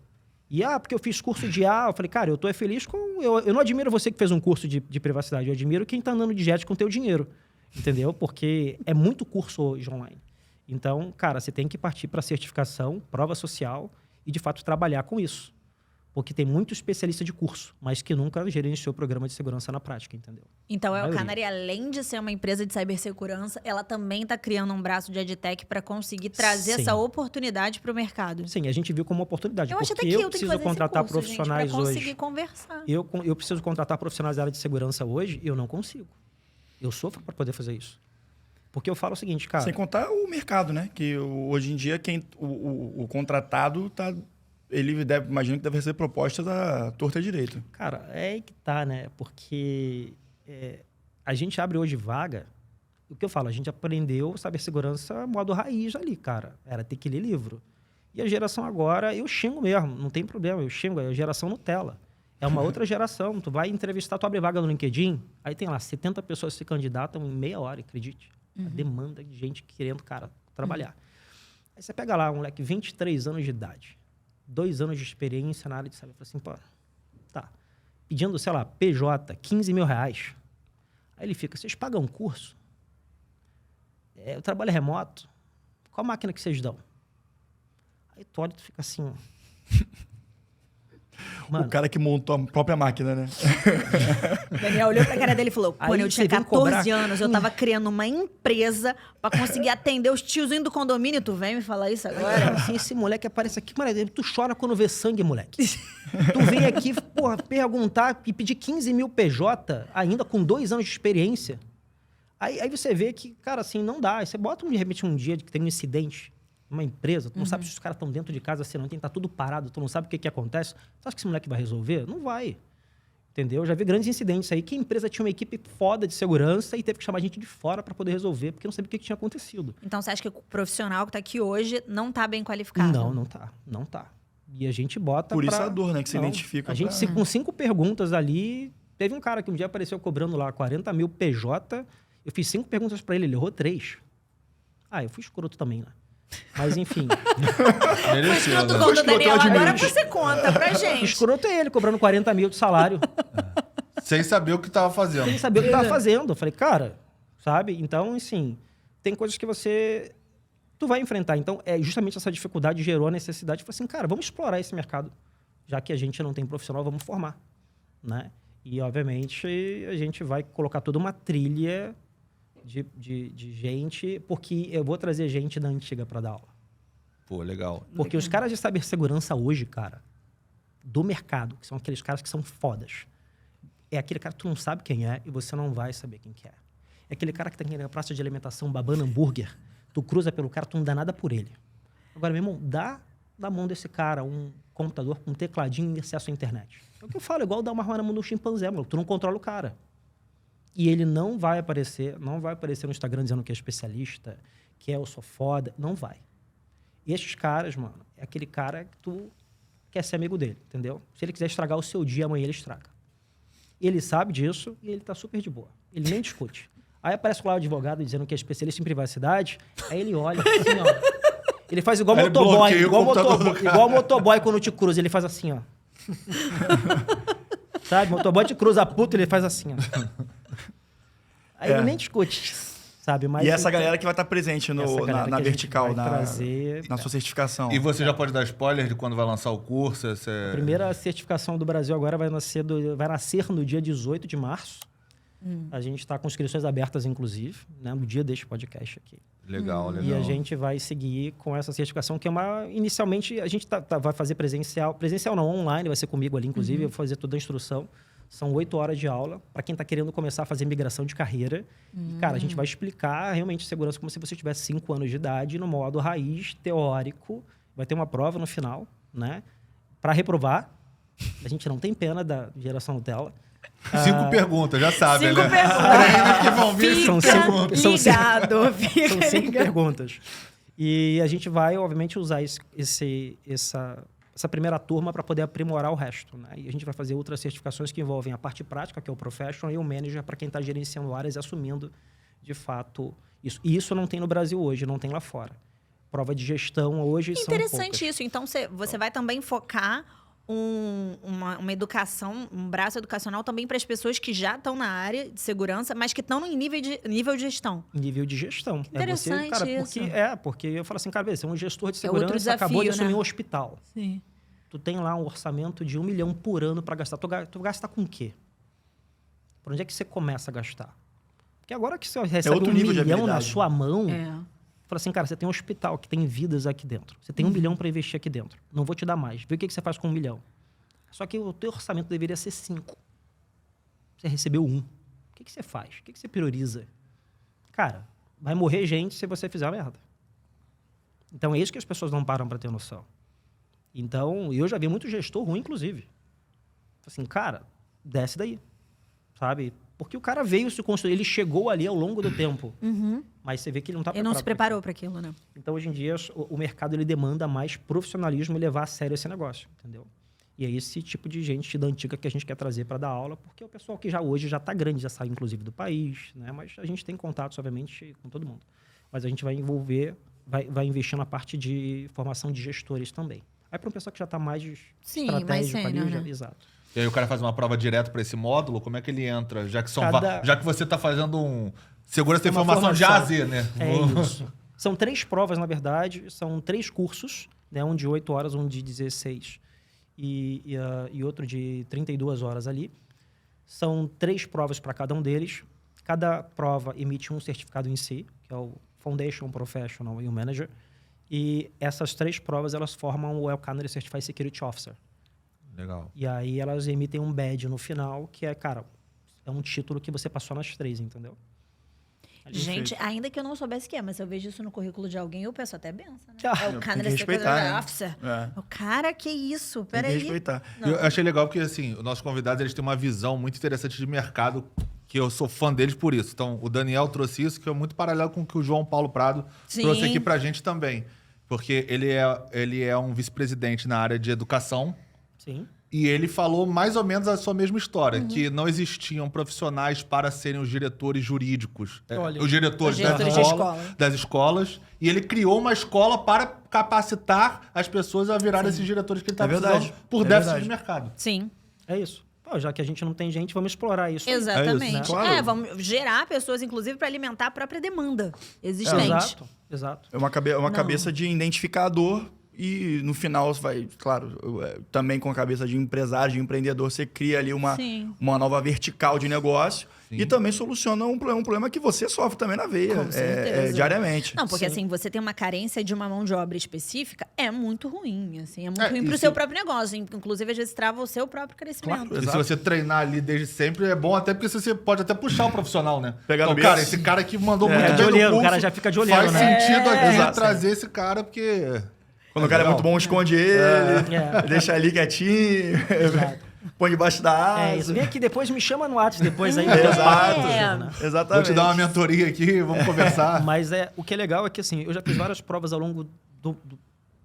E, porque eu fiz curso de IA, eu falei, cara, eu tô feliz com... Eu não admiro você que fez um curso de privacidade, eu admiro quem tá andando de jet com o teu dinheiro. Entendeu? Porque é muito curso hoje online. Então, cara, você tem que partir para certificação, prova social e, de fato, trabalhar com isso. Porque tem muito especialista de curso, mas que nunca gerenciou programa de segurança na prática, entendeu? Então, a Canary, além de ser uma empresa de cibersegurança, ela também está criando um braço de EdTech para conseguir trazer essa oportunidade para o mercado. Sim, a gente viu como oportunidade. Eu acho até que eu preciso contratar profissionais hoje. Para conseguir conversar. Eu preciso contratar profissionais da área de segurança hoje e eu não consigo. Eu sofro para poder fazer isso. Porque eu falo o seguinte, cara... Sem contar o mercado, né? Que hoje em dia o contratado tá... imagino que deve ser proposta da torta direito. Cara, é aí que tá, né? Porque a gente abre hoje vaga. O que eu falo? A gente aprendeu cibersegurança modo raiz ali, cara. Era ter que ler livro. E a geração agora, eu xingo mesmo, não tem problema, eu xingo, é a geração Nutella. É uma outra geração. Tu vai entrevistar, tu abre vaga no LinkedIn, aí tem lá 70 pessoas se candidatam em meia hora, acredite. A demanda de gente querendo, cara, trabalhar. Aí você pega lá um moleque, 23 anos de idade, 2 anos de experiência na área de saber, fala assim, pô, tá, pedindo, sei lá, PJ, 15 mil reais. Aí ele fica, vocês pagam um curso? Eu trabalho remoto. Qual máquina que vocês dão? Aí tu olha e tu fica assim, ó. Mano, O cara que montou a própria máquina, né? O Daniel olhou pra cara dele e falou: quando Aí eu tinha você vem 14 cobrar- anos, eu tava criando uma empresa pra conseguir atender os tiozinhos do condomínio. Tu vem me falar isso agora? assim, esse moleque aparece aqui, mano, tu chora quando vê sangue, moleque. Tu vem aqui, porra, perguntar e pedir 15 mil PJ, ainda com 2 anos de experiência. Aí você vê que, cara, assim, não dá. Aí você bota, de repente, um dia que tem um incidente, uma empresa, tu não sabe se os caras estão dentro de casa, se não tem, tá tudo parado, tu não sabe o que acontece. Tu acha que esse moleque vai resolver? Não vai. Entendeu? Eu já vi grandes incidentes aí que a empresa tinha uma equipe foda de segurança e teve que chamar gente de fora para poder resolver, porque não sabia o que tinha acontecido. Então você acha que o profissional que tá aqui hoje não tá bem qualificado? Não tá. E a gente bota Por isso pra- a dor, né, que você Não. identifica A gente, pra- com 5 perguntas ali... Teve um cara que um dia apareceu cobrando lá 40 mil PJ. Eu fiz 5 perguntas para ele, ele errou 3. Ah, eu fui escroto também, né? Mas, enfim. Mereceu, Escroto né? igual do Escroto, Daniel, eu admiro. agora você conta pra gente. escroto é ele, cobrando 40 mil de salário. Sem saber o que tava fazendo. Sem saber o que tava fazendo. Eu falei, cara, sabe? Então, assim, tem coisas que tu vai enfrentar. Então, justamente essa dificuldade gerou a necessidade de falar assim, cara, vamos explorar esse mercado. Já que a gente não tem profissional, vamos formar, né? E, obviamente, a gente vai colocar toda uma trilha de gente, porque eu vou trazer gente da antiga para dar aula. Pô, legal. Porque os caras de cibersegurança hoje, cara, do mercado, que são aqueles caras que são fodas, é aquele cara que tu não sabe quem é e você não vai saber quem que é. É aquele cara que tá aqui na praça de alimentação babando hambúrguer, tu cruza pelo cara, tu não dá nada por ele. Agora, meu irmão, dá na mão desse cara um computador com um tecladinho e acesso à internet. É o que eu falo, igual dar uma arma na mão do chimpanzé, mano. Tu não controla o cara. E ele não vai aparecer no Instagram dizendo que é especialista, que eu sou foda. Não vai. E esses caras, mano, é aquele cara que tu quer ser amigo dele, entendeu? Se ele quiser estragar o seu dia, amanhã ele estraga. Ele sabe disso e ele tá super de boa. Ele nem discute. Aí aparece lá o advogado dizendo que é especialista em privacidade, aí ele olha assim, ó. Ele faz igual Aí ele motoboy, bloqueia o computador do cara. igual motoboy quando te cruza, ele faz assim, ó. Sabe? Motoboy te cruza puto, ele faz assim, ó. Aí ele nem discute, sabe? Mas E essa então, galera que vai estar presente essa no, galera na que a gente vertical, vai trazer. na sua certificação. E você já pode dar spoiler de quando vai lançar o curso? A primeira certificação do Brasil agora vai nascer no dia 18 de março. A gente está com inscrições abertas, inclusive, né, no dia deste podcast aqui. Legal, legal. E a gente vai seguir com essa certificação, que é uma... Inicialmente, a gente vai fazer presencial. Presencial não, online, vai ser comigo ali, inclusive. Eu vou fazer toda a instrução. São 8 horas de aula para quem está querendo começar a fazer migração de carreira. E, cara, a gente vai explicar realmente segurança como se você tivesse 5 anos de idade, no modo raiz, teórico. Vai ter uma prova no final, né? Para reprovar. A gente não tem pena da geração Nutella. 5 perguntas, já sabe, 5 né? perguntas. Que vão vir São Fica cinco- são cinco- ligado, fica São 5 ligado. perguntas. E a gente vai, obviamente, usar essa primeira turma para poder aprimorar o resto, né? E a gente vai fazer outras certificações que envolvem a parte prática, que é o Professional, e o Manager para quem está gerenciando áreas e assumindo, de fato, isso. E isso não tem no Brasil hoje, não tem lá fora. Prova de gestão hoje são poucas. Interessante isso. Então, você vai também focar uma educação, um braço educacional também para as pessoas que já estão na área de segurança, mas que estão no nível de gestão. Nível de gestão. Interessante cara, isso. porque eu falo assim, cara, você é um gestor de É outro segurança, desafio, acabou de assumir né? um hospital. Sim. Tu tem lá um orçamento de 1 milhão por ano para gastar. Tu gasta com o quê? Por onde é que você começa a gastar? Porque agora que você recebe outro 1 nível de milhão na habilidade. sua mão, É. fala assim, cara, você tem um hospital que tem vidas aqui dentro. Você tem 1 milhão para investir aqui dentro. Não vou te dar mais. Vê o que você faz com 1 milhão. Só que o teu orçamento deveria ser 5. Você recebeu 1. O que você faz? O que você prioriza? Cara, vai morrer gente se você fizer a merda. Então é isso que as pessoas não param para ter noção. Então, eu já vi muito gestor ruim, inclusive. Assim, cara, desce daí. Sabe? Porque o cara veio se construir, ele chegou ali ao longo do tempo. Mas você vê que ele não está Ele não se preparou para aquilo, né? Então, hoje em dia, o mercado ele demanda mais profissionalismo e levar a sério esse negócio, entendeu? E é esse tipo de gente da antiga que a gente quer trazer para dar aula, porque é o pessoal que hoje já está grande, já sai inclusive do país, né? Mas a gente tem contatos, obviamente, com todo mundo. Mas a gente vai envolver, vai investir na parte de formação de gestores também. Aí para um pessoal que já está mais estratégico mais sênior, ali, né? exato. E aí o cara faz uma prova direto para esse módulo, como é que ele entra? Já que, já que você está fazendo um segurança da Uma informação de A a formação. Z, né? É isso. São 3 provas, na verdade. São 3 cursos, né? Um de 8 horas, um de 16 e outro de 32 horas ali. São 3 provas para cada um deles. Cada prova emite um certificado em si, que é o Foundation, Professional e o Manager. E essas 3 provas, elas formam o Elcanary Certified Security Officer. Legal. E aí elas emitem um badge no final, que é, cara, é um título que você passou nas 3, entendeu? Gente, ainda que eu não soubesse o que é, mas se eu vejo isso no currículo de alguém, eu penso até benção, né? Ah, É o tem Canada que respeitar, né? Officer. É. O cara, que isso? Tem que Peraí. respeitar. Eu achei legal porque, assim, os nossos convidados eles têm uma visão muito interessante de mercado, que eu sou fã deles por isso. Então, o Daniel trouxe isso, que é muito paralelo com o que o João Paulo Prado Sim. trouxe aqui pra gente também. Porque ele é um vice-presidente na área de educação. Sim. E ele falou mais ou menos a sua mesma história, que não existiam profissionais para serem os diretores jurídicos. Olha, Os diretores, os diretores de escola. das escolas. E ele criou uma escola para capacitar as pessoas a virar esses diretores que ele estava verdade. precisando por É déficit verdade. de mercado. Sim, É isso. Pô, já que a gente não tem gente, vamos explorar isso. aí. exatamente. né? Claro. Vamos gerar pessoas, inclusive, para alimentar a própria demanda existente. Exato, exato. É uma cabeça de identificador e no final vai, claro, também com a cabeça de empresário, de empreendedor, você cria ali uma nova vertical de negócio e também soluciona um problema que você sofre também na veia, Com certeza. diariamente. Não, porque Sim. assim, você tem uma carência de uma mão de obra específica, é muito ruim, assim, é muito ruim e pro se- seu próprio negócio. Inclusive, às vezes, trava o seu próprio crescimento. Claro. E se Exato. você treinar ali desde sempre, é bom até porque você pode até puxar o profissional, né? Pegar no então, cara, berço. esse cara que mandou É. muito Fica de bem no olheiro, o curso, cara já fica de olheiro, faz né? sentido aqui Exato. trazer esse cara, porque... Quando o cara é legal. muito bom, esconde ele, É. deixa ali quietinho, põe debaixo da asa. É isso. Vem aqui depois, me chama no WhatsApp depois aí. Exato. Né? Exatamente. Vou te dar uma mentoria aqui, vamos conversar. Mas o que é legal é que, assim, eu já fiz várias provas ao longo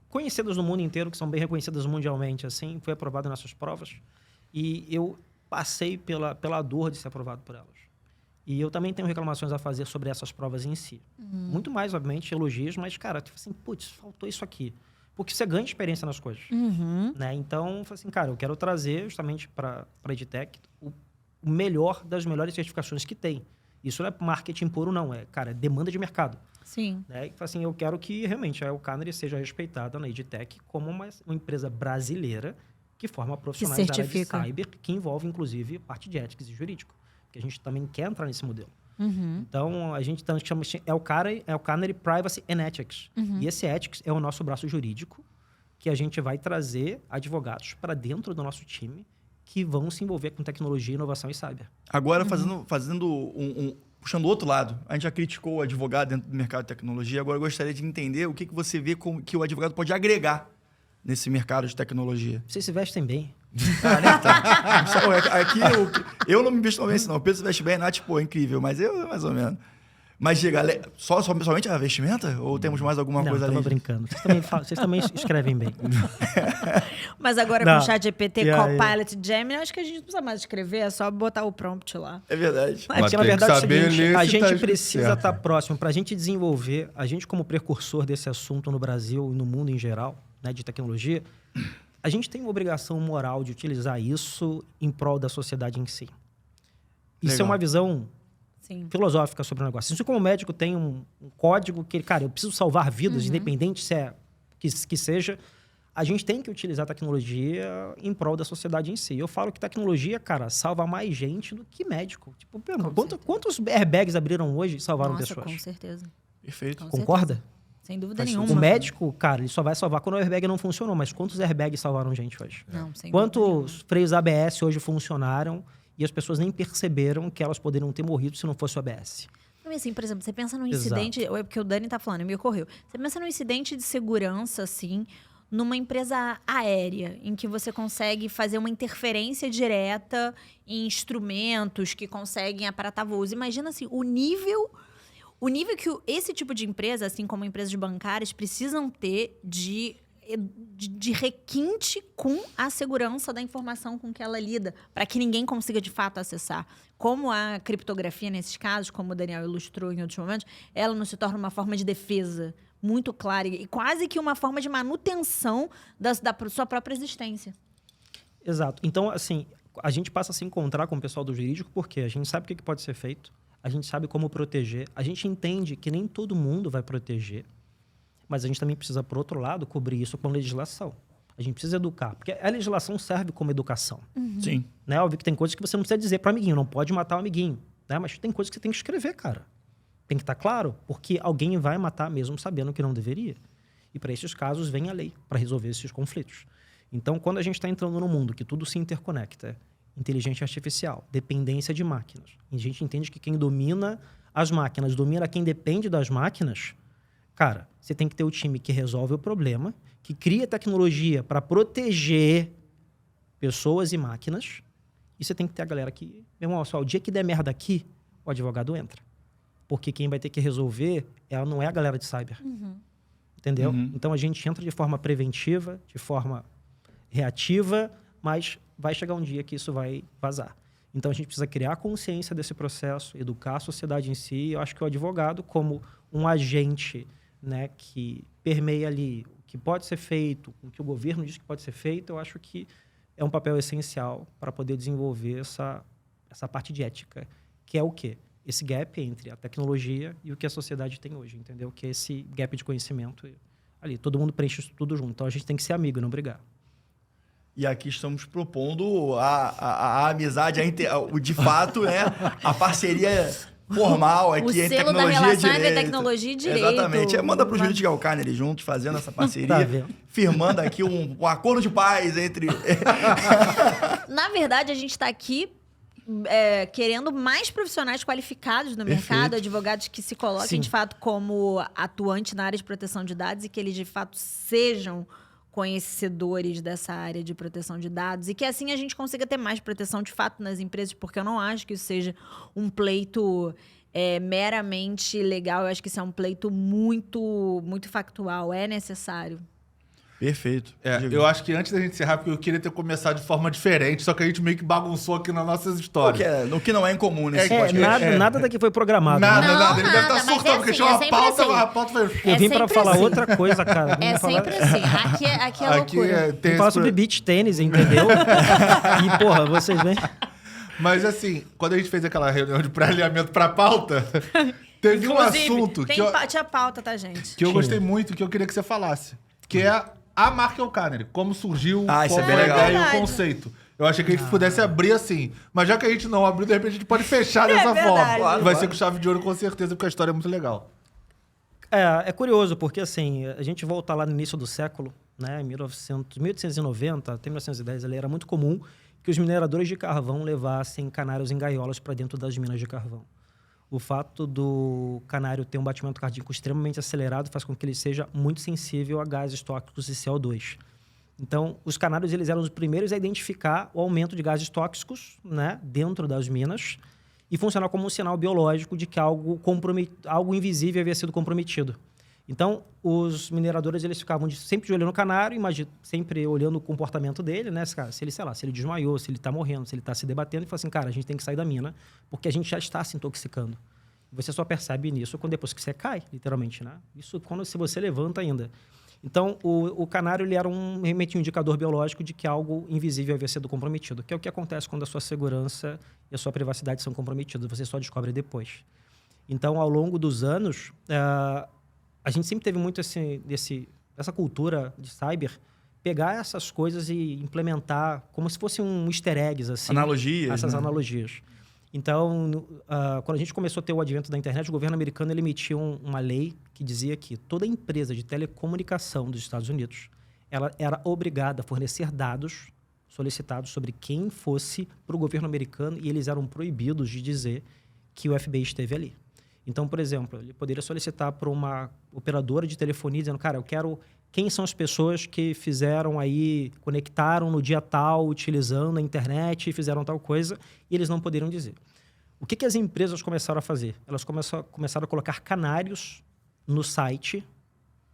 conhecidas no mundo inteiro, que são bem reconhecidas mundialmente, assim. Fui aprovado nessas provas. E eu passei pela dor de ser aprovado por elas. E eu também tenho reclamações a fazer sobre essas provas em si. Muito mais, obviamente, elogios, mas, cara, tipo assim, putz, faltou isso aqui. Porque você ganha experiência nas coisas. Né? Então, eu falei assim, cara, eu quero trazer justamente para a EdTech o melhor das melhores certificações que tem. Isso não é marketing puro, não. É, cara, é demanda de mercado. Sim. Né? E assim, eu quero que realmente a Elcanary seja respeitada na EdTech como uma empresa brasileira que forma profissionais da área de certifica. cyber, que envolve, inclusive, parte de ética e jurídico. Que a gente também quer entrar nesse modelo. Uhum. Então, a gente chama Elcanary Privacy and Ethics. E esse Ethics é o nosso braço jurídico, que a gente vai trazer advogados para dentro do nosso time que vão se envolver com tecnologia, inovação e cyber. Agora, fazendo puxando o outro lado, a gente já criticou o advogado dentro do mercado de tecnologia, agora eu gostaria de entender o que você vê que o advogado pode agregar nesse mercado de tecnologia. Vocês se vestem bem. Aqui eu não me visto bem, não. O Pedro se veste bem, a Nath, pô, é incrível, mas eu mais ou menos. Mas diga, somente a vestimenta? Ou temos mais alguma Não, coisa tava além? brincando. Vocês também escrevem bem. Mas agora Não. com o ChatGPT, E aí? Copilot, Gemini, acho que a gente não precisa mais escrever, é só botar o prompt lá. É verdade. É porque, na tem que verdade, é o saber seguinte, ler a se gente tá escrito precisa certo. estar próximo. Para a gente desenvolver, a gente como precursor desse assunto no Brasil e no mundo em geral, né, de tecnologia, a gente tem uma obrigação moral de utilizar isso em prol da sociedade em si. Isso Legal. é uma visão Sim. filosófica sobre o negócio. Assim como o médico tem um código que, cara, eu preciso salvar vidas, independente se é que seja, a gente tem que utilizar a tecnologia em prol da sociedade em si. Eu falo que tecnologia, cara, salva mais gente do que médico. Tipo, quantos airbags abriram hoje e salvaram Nossa, pessoas? com certeza. Perfeito. Com Concorda? certeza. Sem dúvida Faz nenhuma. O médico, cara, ele só vai salvar quando o airbag não funcionou. Mas quantos airbags salvaram gente hoje? Não, sem dúvida Quantos freios ABS hoje funcionaram e as pessoas nem perceberam que elas poderiam ter morrido se não fosse o ABS? Não, assim, por exemplo, você pensa num Exato. incidente, é porque o Dani tá falando, me ocorreu. Você pensa num incidente de segurança, assim, numa empresa aérea, em que você consegue fazer uma interferência direta em instrumentos que conseguem aparatar voos. Imagina assim, o nível que esse tipo de empresa, assim como empresas bancárias, precisam ter de requinte com a segurança da informação com que ela lida, para que ninguém consiga, de fato, acessar. Como a criptografia, nesses casos, como o Daniel ilustrou em outros momentos, ela não se torna uma forma de defesa muito clara e quase que uma forma de manutenção da sua própria existência. Exato. Então, assim, a gente passa a se encontrar com o pessoal do jurídico porque a gente sabe o que pode ser feito, a gente sabe como proteger, a gente entende que nem todo mundo vai proteger, mas a gente também precisa, por outro lado, cobrir isso com legislação. A gente precisa educar, porque a legislação serve como educação. Sim. Né? Óbvio que tem coisas que você não precisa dizer para o amiguinho, não pode matar o amiguinho, né? Mas tem coisas que você tem que escrever, cara. Tem que estar claro, porque alguém vai matar mesmo sabendo que não deveria. E para esses casos vem a lei para resolver esses conflitos. Então, quando a gente está entrando num mundo que tudo se interconecta, inteligência artificial, dependência de máquinas, e a gente entende que quem domina as máquinas domina quem depende das máquinas, cara, você tem que ter o time que resolve o problema, que cria tecnologia para proteger pessoas e máquinas, e você tem que ter a galera que, meu irmão, só o dia que der merda aqui, o advogado entra. Porque quem vai ter que resolver ela não é a galera de cyber. Entendeu? Então, a gente entra de forma preventiva, de forma reativa, mas vai chegar um dia que isso vai vazar. Então, a gente precisa criar consciência desse processo, educar a sociedade em si. Eu acho que o advogado, como um agente, né, que permeia ali o que pode ser feito, o que o governo diz que pode ser feito, eu acho que é um papel essencial para poder desenvolver essa parte de ética, que é o quê? Esse gap entre a tecnologia e o que a sociedade tem hoje, entendeu? Que é esse gap de conhecimento ali. Todo mundo preenche isso tudo junto. Então, a gente tem que ser amigo, não brigar. E aqui estamos propondo a amizade, de fato, né? A parceria formal aqui O entre selo da tecnologia e relação direito. entre tecnologia e direito. Exatamente. Manda para o Júlio de Galcarne juntos, fazendo essa Tá parceria, vendo? firmando aqui um acordo de paz entre... Na verdade, a gente está aqui querendo mais profissionais qualificados no Perfeito. mercado, advogados que se coloquem, Sim. de fato, como atuantes na área de proteção de dados e que eles, de fato, sejam conhecedores dessa área de proteção de dados e que, assim, a gente consiga ter mais proteção, de fato, nas empresas, porque eu não acho que isso seja um pleito meramente legal. Eu acho que isso é um pleito muito, muito factual. É necessário. Perfeito. Eu acho que antes da gente encerrar, porque eu queria ter começado de forma diferente, só que a gente meio que bagunçou aqui nas nossas histórias. O que não é incomum nesse podcast. Nada daqui foi programado. Nada, né? Não, nada. Ele deve nada, estar mas surtando, é porque assim, tinha é uma sempre pauta, assim. a pauta foi... Eu vim para sempre falar assim. outra coisa, cara. Eu vim É pra falar- sempre assim. Aqui é loucura. tem Vim falar esse sobre beach tênis, entendeu? E, porra, vocês vêm... Mas assim, quando a gente fez aquela reunião de pré-alinhamento pra pauta, teve um Inclusive, assunto tinha pauta, tá, gente? que eu gostei muito, que eu queria que você falasse. Que é a marca Elkanner. Como surgiu, Ah, isso qual é bem foi a legal. ideia e o Verdade. conceito. Eu achei que a gente pudesse abrir assim. Mas já que a gente não abriu, de repente a gente pode fechar dessa verdade. forma. Vai Claro. ser com chave de ouro, com certeza, porque a história é muito legal. É curioso, porque assim, a gente volta lá no início do século, né, 1890 até 1910, ali era muito comum que os mineradores de carvão levassem canários em gaiolas para dentro das minas de carvão. O fato do canário ter um batimento cardíaco extremamente acelerado faz com que ele seja muito sensível a gases tóxicos e CO2. Então, os canários eles eram os primeiros a identificar o aumento de gases tóxicos, né, dentro das minas e funcionar como um sinal biológico de que algo invisível havia sido comprometido. Então, os mineradores eles ficavam sempre de olho no canário, sempre olhando o comportamento dele, né? Se ele, sei lá, se ele desmaiou, se ele está morrendo, se ele está se debatendo, e fala assim, cara, a gente tem que sair da mina, porque a gente já está se intoxicando. Você só percebe nisso depois que você cai, literalmente, né? Isso se você levanta ainda. Então, o canário ele era realmente um indicador biológico de que algo invisível havia sido comprometido, que é o que acontece quando a sua segurança e a sua privacidade são comprometidos. Você só descobre depois. Então, ao longo dos anos, a gente sempre teve muito essa cultura de cyber, pegar essas coisas e implementar como se fosse um easter eggs, assim. Analogias, Essas né? analogias. Então, quando a gente começou a ter o advento da internet, o governo americano ele emitiu uma lei que dizia que toda empresa de telecomunicação dos Estados Unidos ela era obrigada a fornecer dados solicitados sobre quem fosse para o governo americano e eles eram proibidos de dizer que o FBI esteve ali. Então, por exemplo, ele poderia solicitar para uma operadora de telefonia dizendo, cara, eu quero... Quem são as pessoas que fizeram aí, conectaram no dia tal, utilizando a internet e fizeram tal coisa, e eles não poderiam dizer. O que as empresas começaram a fazer? Elas começaram a colocar canários no site,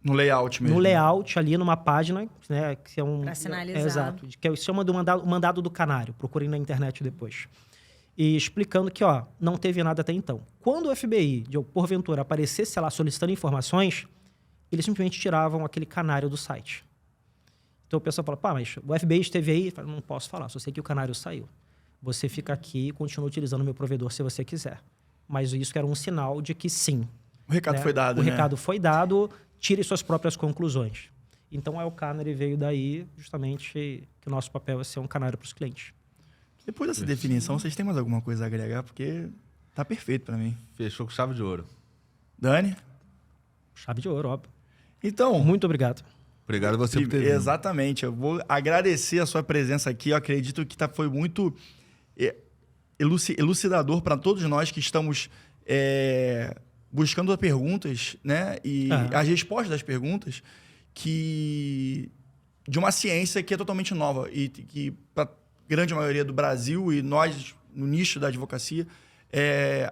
No layout mesmo. no layout, ali numa página, né? Que é um... Pra sinalizar. Exato. Que se chama do mandado do canário. Procurem na internet depois. E explicando que, ó, não teve nada até então. Quando o FBI, porventura, aparecesse lá solicitando informações, eles simplesmente tiravam aquele canário do site. Então o pessoal fala, pá, mas o FBI esteve aí? Fala, não posso falar, só sei que o canário saiu. Você fica aqui e continua utilizando o meu provedor se você quiser. Mas isso era um sinal de que sim. O recado foi dado, O né? recado foi dado, tire suas próprias conclusões. Então, o Canary veio daí justamente que o nosso papel é ser um canário para os clientes. Depois dessa definição, vocês têm mais alguma coisa a agregar? Porque tá perfeito para mim. Fechou com chave de ouro. Dani? Chave de ouro, óbvio. Então... Muito obrigado. Obrigado a você por ter vindo. Exatamente. Eu vou agradecer a sua presença aqui. Eu acredito que foi muito elucidador para todos nós que estamos buscando as perguntas, né? E as respostas das perguntas de uma ciência que é totalmente nova e que, para a grande maioria do Brasil e nós, no nicho da advocacia,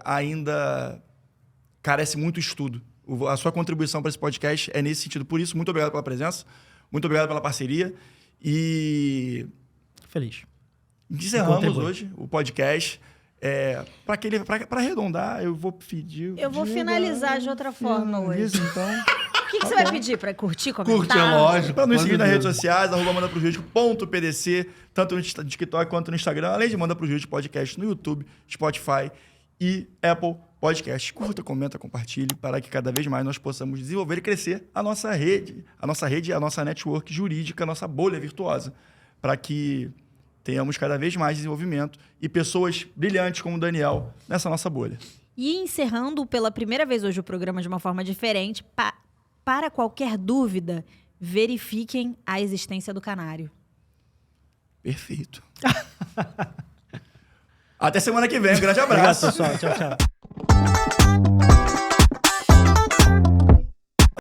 ainda carece muito estudo. A sua contribuição para esse podcast é nesse sentido. Por isso, muito obrigado pela presença, muito obrigado pela parceria e... Feliz. Encerramos hoje o podcast. Para arredondar, eu vou pedir... Eu vou finalizar de outra forma hoje. Então... O que você vai pedir? Pra curtir, comentar? Curte, é lógico. Para nos seguir nas redes Deus. sociais, @mandaprojurídico.pdc, tanto no TikTok quanto no Instagram, além de Manda Pro Jurídico Podcast no YouTube, Spotify e Apple Podcast. Curta, comenta, compartilhe, para que cada vez mais nós possamos desenvolver e crescer a nossa rede, a nossa network jurídica, a nossa bolha virtuosa, para que tenhamos cada vez mais desenvolvimento e pessoas brilhantes como o Daniel nessa nossa bolha. E encerrando pela primeira vez hoje o programa de uma forma diferente, para qualquer dúvida, verifiquem a existência do canário. Perfeito. Até semana que vem. Um grande abraço. Obrigado, pessoal. Tchau, tchau.